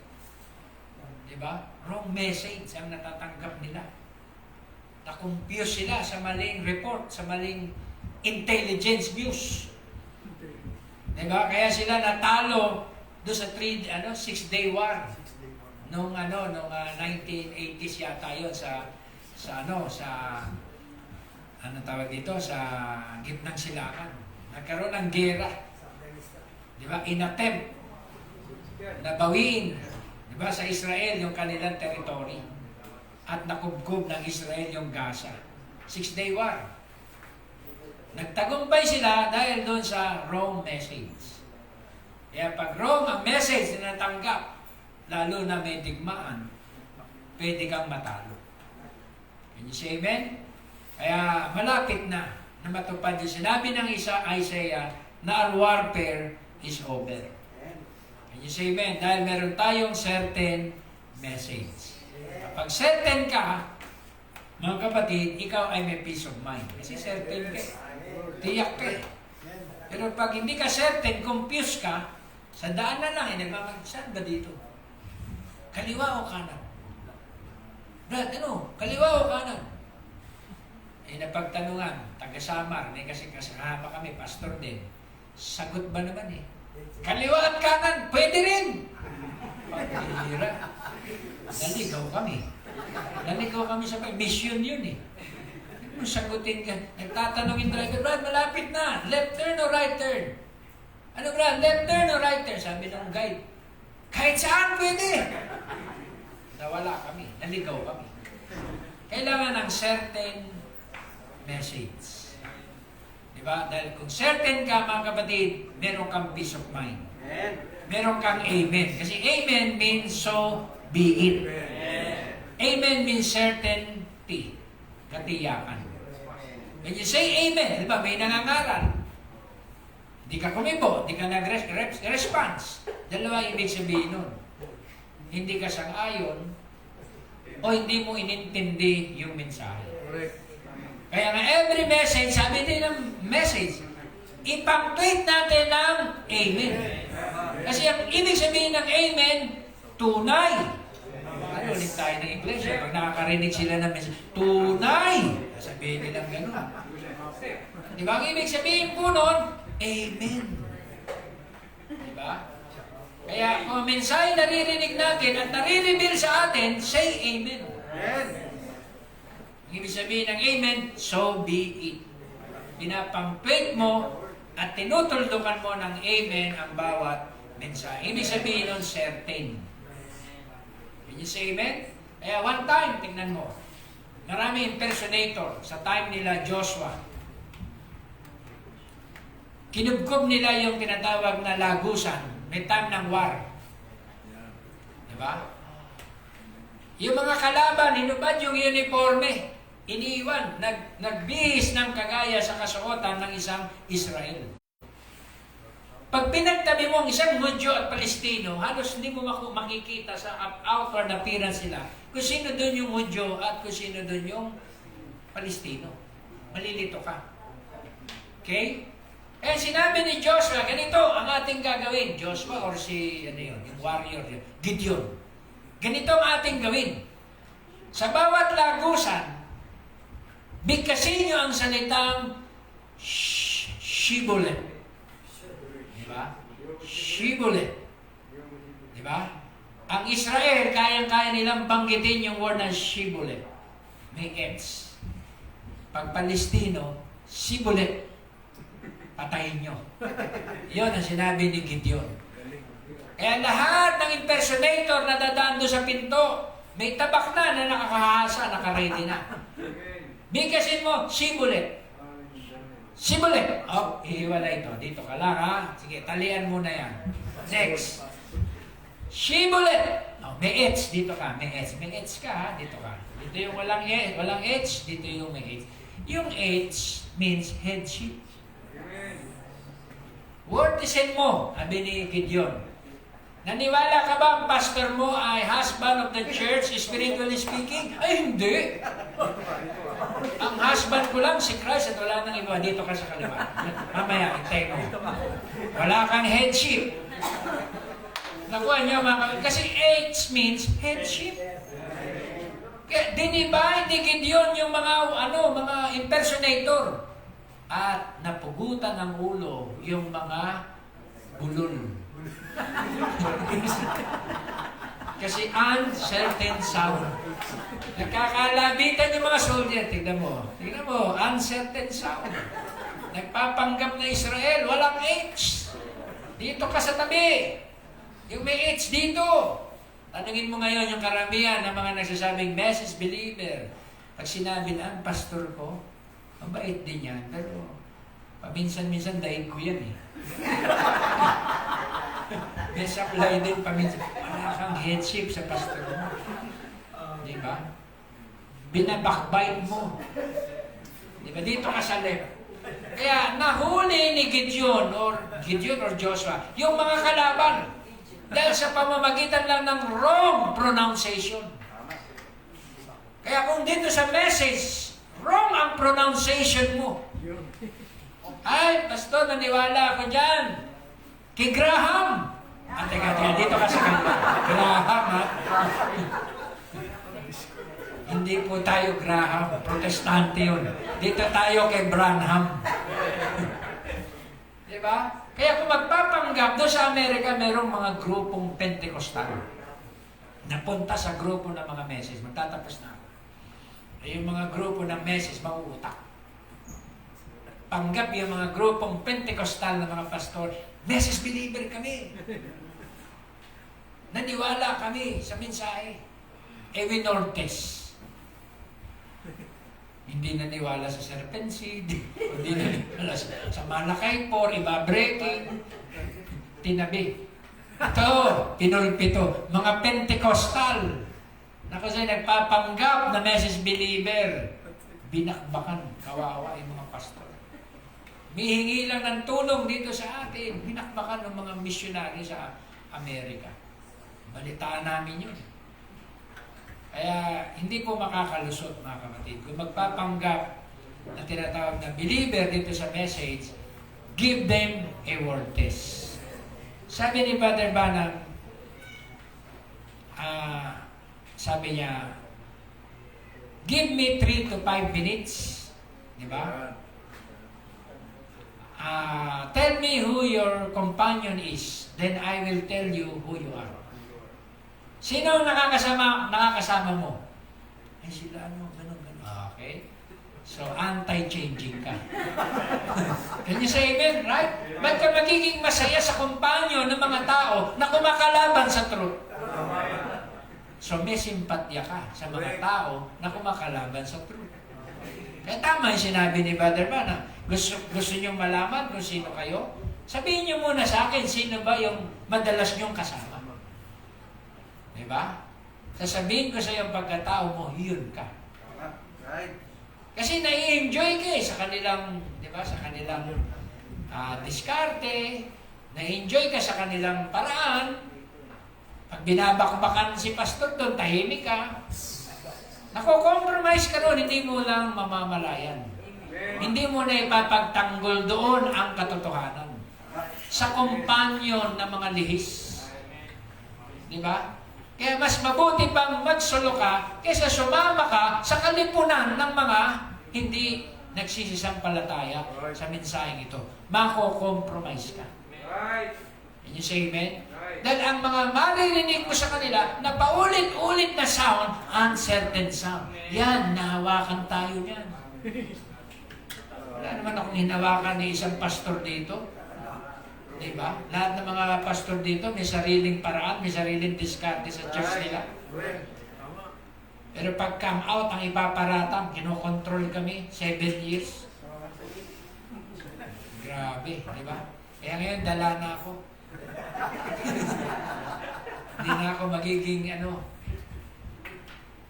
Diba? Wrong message ang natatanggap nila. Na-confuse sila sa maling report, sa maling intelligence views. Diba? Kaya sila natalo doon sa 6-day war. Nung 1980s yata yun sa tawag dito, sa gitnang silangan. Nagkaroon ng gera. Diba? In-attempt na bawiin, diba, sa Israel yung kanilang territory. At nakubkob ng Israel yung Gaza. 6-day war. Nagtagumpay sila dahil doon sa wrong message. Kaya pag wrong ang message na natanggap, lalo na may digmaan, pwede kang matalo. Can you say amen? Kaya malapit na matupad yung sinabi ng Isaiah na our warfare is over. Can you say amen? Dahil meron tayong certain message. Kapag certain ka, mga kapatid, ikaw ay may peace of mind. Kasi certain ka, tiyak ka. Pero pag hindi ka certain, confused ka, sa daan na lang, saan ba dito? Kaliwa o kanan? Brad, kaliwa o kanan? Napagtanungan, taga-Samar, kasi kasama kami, pastor din. Sagot ba naman Kaliwa at kanan, pwede rin. Pagkira. Naligaw kami. Naligaw kami sa mission yun eh. Kung sagutin ka, nagtatanong yung driver, Brad, malapit na. Left turn o right turn? Ano Brad, left turn o right turn? Sabi ng guide, kahit saan pwede. Nawala kami, naligaw kami. Kailangan ng certain message. Diba? Dahil kung certain ka, mga kapatid, meron kang peace of mind. Meron kang amen. Kasi amen means so be it. Amen means certainty. Katiyakan. When you say amen, di ba, may nangangaral. Di ka kumibo, di ka nag-response. Dalawa ibig sabihin nun. Hindi ka sang-ayon o hindi mo inintindi yung mensahe. Kaya nga every message, sabi din ng message, ipang-tweet natin ng amen. Kasi ang ibig sabihin ng amen, tunay. Ano ulit tayo ng iglesia? Pag nakakarinig sila ng message, tunay. Sabihin nilang gano'n. Di ba? Ang ibig sabihin po nun, amen. Di ba? Kaya kung mensahe naririnig natin at nare-reveal sa atin, say amen. Ang ibig sabihin ng amen, so be it. Pinapang-tweet mo at tinutuldukan mo ng amen ang bawat mensahe. Ibig sabihin nun, certain. Can you say amen? Kaya one time, tingnan mo, marami impersonator sa time nila Joshua. Kinubkob nila yung tinatawag na lagusan. May time ng war. Diba? Yung mga kalaban, hinubad yung uniforme. Iniiwan, nagbihis ng kagaya sa kasuotan ng isang Israel. Pag pinagtabi mo ang isang Hudyo at Palestino, halos hindi mo makikita sa outward appearance sila kung sino doon yung Hudyo at kung sino doon yung Palestino. Malilito ka. Okay? Eh, sinabi ni Joshua, ganito ang ating gagawin. Joshua or si, yung warrior, Gideon. Ganito ang ating gawin. Sa bawat lagusan, bigkasin nyo ang salitang Shibolet. Diba? Shibolet. Diba? Ang Israel, kayang-kaya nilang banggitin yung word ng Shibolet. May X. Pag Palestino, Shibolet. Patayin nyo. Yun ang sinabi ni Gideon. Kaya lahat ng impersonator na dadaan doon sa pinto, may tabak na nakakahasa, nakaready na. Bigkasin mo, Shibolet. Shibolet. Oh, ihiwala ito. Dito ka lang, ha? Sige, talian mo na yan. Next. Shibolet. Oh, may H. Dito ka. May H. May H ka, ha? Dito ka. Dito yung walang H. Dito yung may H. Yung H means headship. Wortisin mo, sabi ni Gideon. Naniwala ka ba ang pastor mo ay husband of the church, spiritually speaking? Ay, hindi. Ang husband ko lang si Christ at wala nang iba. Dito ka sa kaliwa. Mamaya, hintay mo. Wala kang headship. Nakuha niyo mga kasi H means headship. Kaya dinibay ni Gideon yung mga impersonator. At napugutan ng ulo yung mga bulol. Kasi uncertain sound. Nagkakalabitan yung mga soldier. Tignan mo, uncertain sound. Nagpapanggap na Israel, walang H. Dito ka sa tabi. Yung may H dito. Tanungin mo ngayon yung karamihan ng mga nagsasabing message believer. Pag sinabi na ang pastor ko, mabait din yan, pero paminsan-minsan daig ko yan eh. May supply din paminsan. Wala kang headship sa pastor mo. Di ba? Binabakbite mo. Di ba? Dito ka sa left. Kaya nahuli ni Gideon or Joshua yung mga kalaban dahil sa pamamagitan lang ng wrong pronunciation. Kaya kung dito sa message, wrong ang pronunciation mo. Ay, pastor, naniwala ako dyan. Kay Graham. Teka, dito ka sa kanila. Graham, ha? Hindi po tayo Graham. Protestante yun. Dito tayo kay Branham. Diba? Kaya kung magpapanggap, doon sa Amerika, merong mga grupong Pentecostal. Napunta sa grupo ng mga message. Magtatapos na ako. yung mga grupo ng message, mauutak. Panggap yung mga grupong Pentecostal na mga pastor, message believer kami. Naniwala kami sa mensahe. Ewi Nortes. Hindi naniwala sa serpent seed, hindi naniwala sa Malakay 4, iba breaking, tinabi. Ito, pinulpito, mga Pentecostal, na kasi nagpapanggap na message believer, binakbakan, kawawa yung mga pastor. Mihingi lang ng tulong dito sa atin, binakbakan ng mga missionary sa Amerika. Balitaan namin yun. Kaya hindi po makakalusot, mga kapatid. Kung magpapanggap na tinatawag na believer dito sa message, give them a word test. Sabi ni Brother Banang, sabi niya, give me 3 to 5 minutes. Di ba? Tell me who your companion is, then I will tell you who you are. Sino ang nakakasama mo? Ay sila ganun. Okay. So, anti-changing ka. Can you say amen, right? Ba't ka magiging masaya sa kumpanyo ng mga tao na kumakalaban sa truth? So, may simpatya ka sa mga tao na kumakalaban sa truth. Kaya tama yung sinabi ni Brother Bana. Gusto nyo malaman kung sino kayo? Sabihin nyo muna sa akin, sino ba yung madalas nyong kasama? Diba? Sasabihin ko sa iyo pagkatao mo, yun ka. Kasi nai-enjoy ka sa kanilang, diba, sa kanilang diskarte, nai-enjoy ka sa kanilang paraan. Pag binabakbakan si pastor doon, tahimik ka. Nako-compromise ka doon, hindi mo lang mamamalayan. Hindi mo na ipapagtanggol doon ang katotohanan. Sa kumpanyon ng mga lihis. Diba? Kaya mas mabuti pang magsulo ka kaysa sumama ka sa kalipunan ng mga hindi nagsisisampalataya sa mensaheng ito. Mako-compromise ka. Can you say amen? Dahil ang mga maririnig mo sa kanila na paulit-ulit na sound, uncertain sound. Yan, nahawakan tayo yan. Wala naman akong hinawakan ni isang pastor dito. Diba? Lahat ng mga pastor dito may sariling paraan, may sariling diskarte sa church nila. Pero pag come out, ang ipaparatang, kinokontrol kami, 7 years. Grabe, diba? Kaya ngayon, dala na ako. Hindi na ako magiging,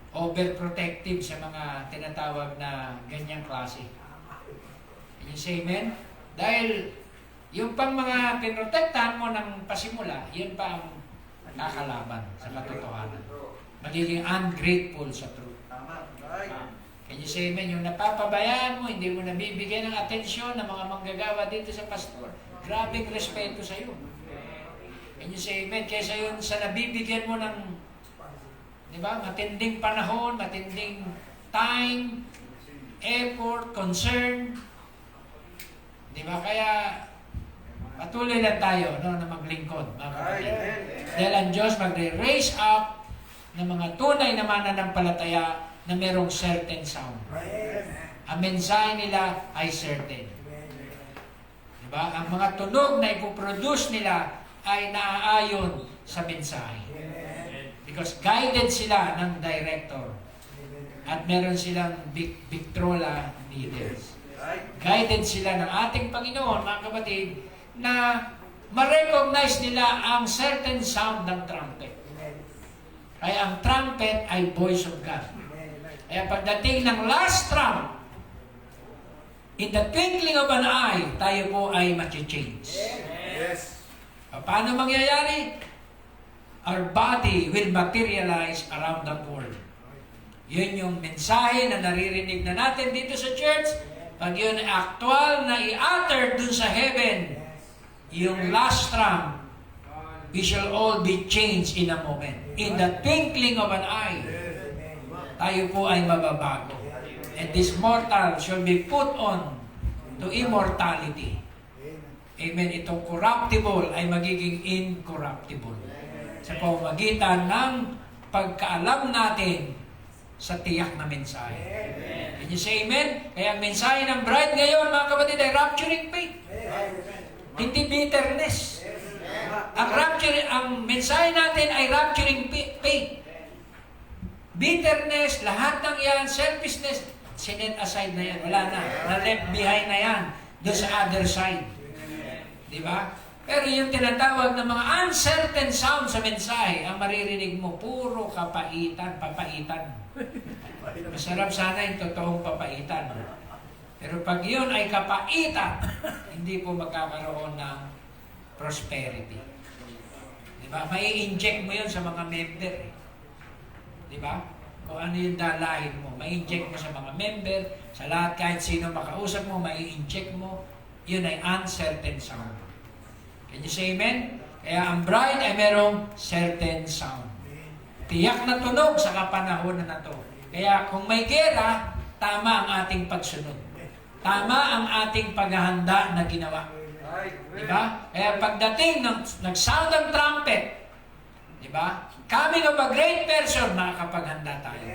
overprotective sa mga tinatawag na ganyang klase. Can you say amen? Dahil, yung pang mga pinrotektahan mo ng pasimula, yun pa ang kakalaban sa katotohanan. Magiging ungrateful sa truth. Can you say amen? Yung napapabayaan mo, hindi mo nabibigyan ng atensyon ng mga manggagawa dito sa pastor. Grabing respeto sa iyo. Can you say amen? Kaysa yun sa nabibigyan mo ng, di ba, matinding panahon, matinding time, effort, concern. Di ba? Kaya, patuloy lang tayo na maglingkod, mga kapatid. Dahil ang Diyos magre-raise up ng mga tunay na mananampalataya na merong certain sound. Ang mensahe nila ay certain. Diba? Ang mga tunog na ipoproduce nila ay naaayon sa mensahe. Because guided sila ng director. At meron silang Victrola leaders. Guided sila ng ating Panginoon, mga kapatid, na ma-recognize nila ang certain sound ng trumpet. Kaya ang trumpet ay voice of God. Kaya pagdating ng last trump, in the twinkling of an eye, tayo po ay ma-change. Yes. Paano mangyayari? Our body will materialize around the world. Yun yung mensahe na naririnig na natin dito sa church. Pag yun ay actual na i-utter dun sa heaven, yung last trump, we shall all be changed in a moment. In the twinkling of an eye, tayo po ay mababago. And this mortal shall be put on to immortality. Amen. Itong corruptible ay magiging incorruptible. Sa pamamagitan ng pagkaalam natin sa tiyak na mensahe. Can you say amen? Kaya ang mensahe ng bride ngayon, mga kapatid, ay rapturing faith. Hindi bitterness. Ang mensahe natin ay rapturing faith. Bitterness, lahat ng yan, selfishness, sinet aside na yan. Wala na. Na-left behind na yan. Doon sa other side. Di ba? Pero yung tinatawag ng mga uncertain sound sa mensahe, ang maririnig mo, puro kapaitan, papaitan. Masarap sana yung totoong papaitan. Pero pag yun ay kapaitan, hindi po magkakaroon ng prosperity. Diba? May inject mo yun sa mga member. Diba? Kung ano yung dalahin mo, may inject mo sa mga member, sa lahat kahit sino makausap mo, may inject mo, yun ay uncertain sound. Can you say amen? Kaya ang bride ay merong certain sound. Tiyak na tunog sa kapanahon na to. Kaya kung may gera, tama ang ating pagsunod. Tama ang ating paghahanda na ginawa. Diba? Kaya pagdating ng nag-sound ang trumpet, diba? Coming of a great person, makakapaghanda tayo.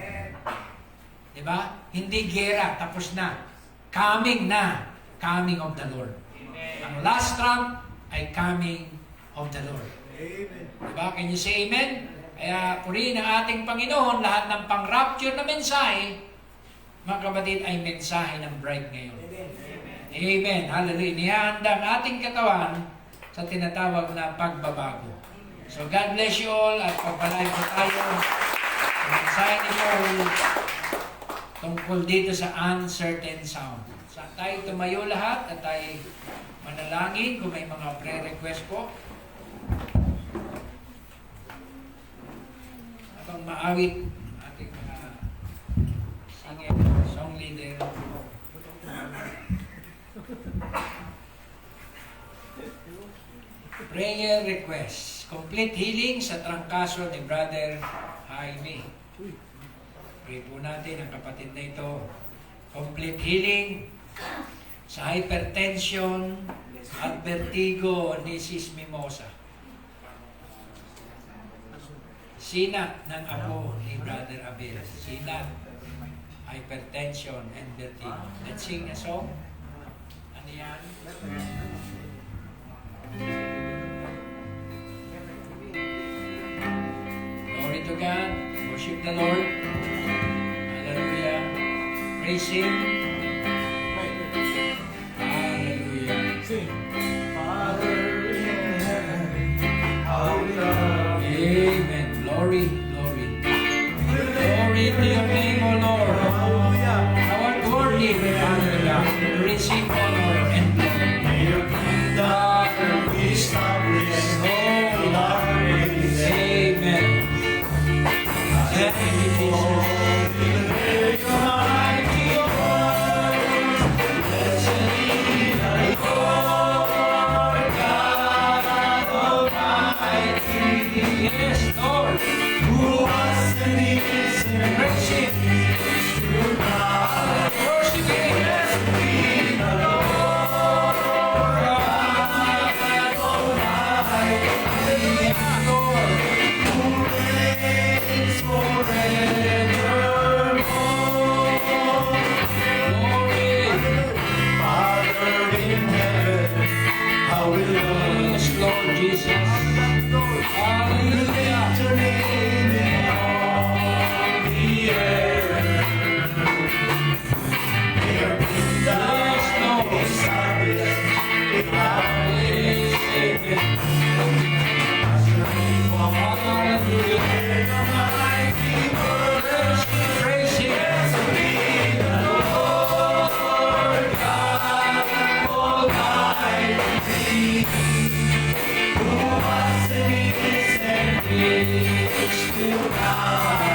Diba? Hindi gera, tapos na. Coming na. Coming of the Lord. Ang last trump ay coming of the Lord. Diba? Can you say amen? Kaya purihin ang ating Panginoon, lahat ng pang-rapture na mensahe, mga kapatid, ay mensahe ng bride ngayon. Amen. Hallelujah. Nihahanda ang ating katawan sa tinatawag na pagbabago. So God bless you all at pagpalain po tayo sa mensahe ni Paul tungkol dito sa uncertain sound. So tayo tumayo lahat at tayo manalangin kung may mga prayer request po. Habang maawit ating mga singer, song leader. Prayer request. Complete healing sa trangkaso ni Brother Jaime. Pray po natin ang kapatid na ito. Complete healing sa hypertension at vertigo ni Sis Mimosa. Sinat ng apo ni Brother Abel. Sinat, hypertension, and vertigo. Let's sing a song. Ano yan? Glory to God. Worship the Lord. Hallelujah. Praise Him. Amen. Glory, glory. Glory to your name, O Lord. Thou art worthy, hallelujah. Receive honor and glory. God establish all our ways. Amen. Thank you, Jesus. Yes, Lord. Who was and is and praise Him. Worship Him. Yes, we the Lord God Almighty. Lord, who reigns forevermore. Glory. Father in heaven, how we love us, Lord Jesus. Hallelujah. Your name in all the earth. Your kingdom is established in our days. As your name will hallelujah. The mighty word, praise Him. Yes, we the Lord God Almighty. Who was and is and is to come.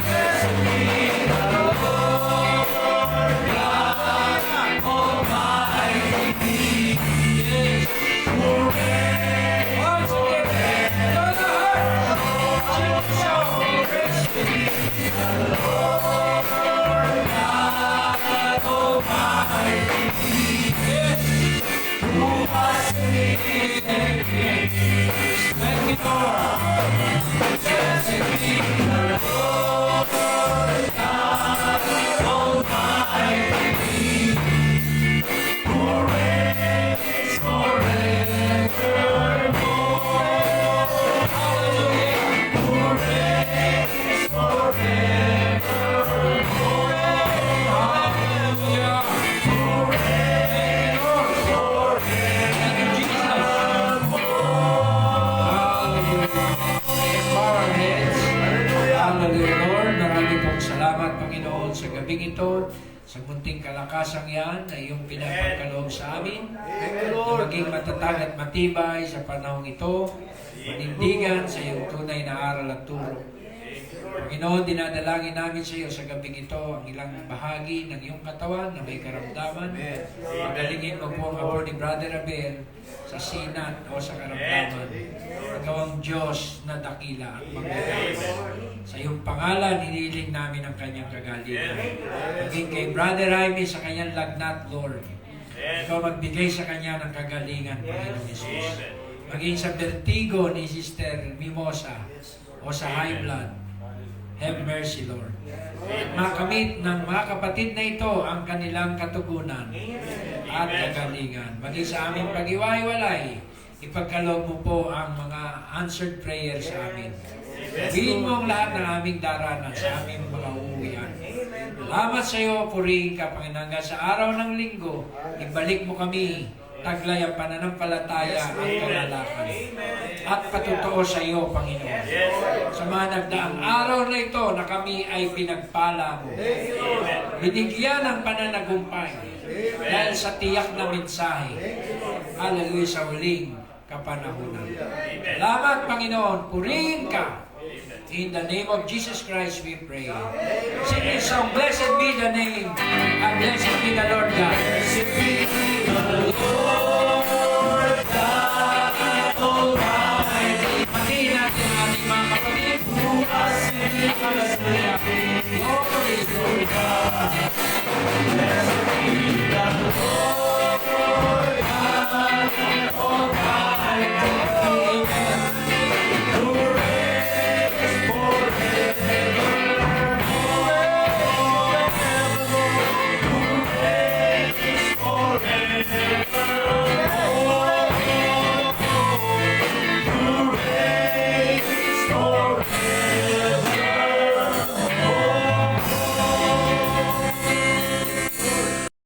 Yes, we the Lord God Almighty. Yes, who reigns forever. Praise be the Lord God Almighty. Yes, who was and is and is. Thank you, Lord. Blessed be the Lord. Salamat, Panginoon, sa gabing ito, sa munting kalakasang yan na iyong pinapagkaloob sa amin, na maging matatag at matibay sa panahong ito, manindigan sa iyong tunay na aral at turo. Panginoon, dinadalangin namin sa iyo sa gabing ito ang ilang bahagi ng iyong katawan na may karamdaman. Pagalingin mo po ang apo ni Brother Abel sa sinat o sa karamdaman. Pagawang Diyos na dakila at magmahal. Sa iyong pangalan, hiniling namin ang kanyang kagalingan. Maging kay Brother Jaime sa kanyang lagnat, Lord. Ikaw magbigay sa kanya ng kagalingan, Panginoon Jesus. Maging sa vertigo ni Sister Mimosa o sa high blood. Have mercy, Lord. At makamit ng mga kapatid na ito ang kanilang katugunan at kagalingan. Maging sa aming pag-iwaiwalay, ipagkaloob mo po ang mga answered prayers sa amin. Gawin mo ang lahat ng aming daranas sa aming mga uuwian. Salamat sa iyo, purihin ka, Panginoon. Hanggang sa araw ng linggo, ibalik mo kami taglay ang pananampalataya at kalalakan. At patotoo sa iyo, Panginoon. Sa mga nagdaang araw na ito na kami ay pinagpala mo. Binigyan ng pananagumpay dahil sa tiyak na mensahe. Hallelujah sa huling kapanahunan. Salamat, Panginoon. Purihin ka. In the name of Jesus Christ we pray. Sing this song, blessed be the name, and blessed be the Lord God. Blessed be the Lord God Almighty. Pati natin ang ating mga kapatid. Bukas hallelujah. Glory to God. Blessed be the Lord.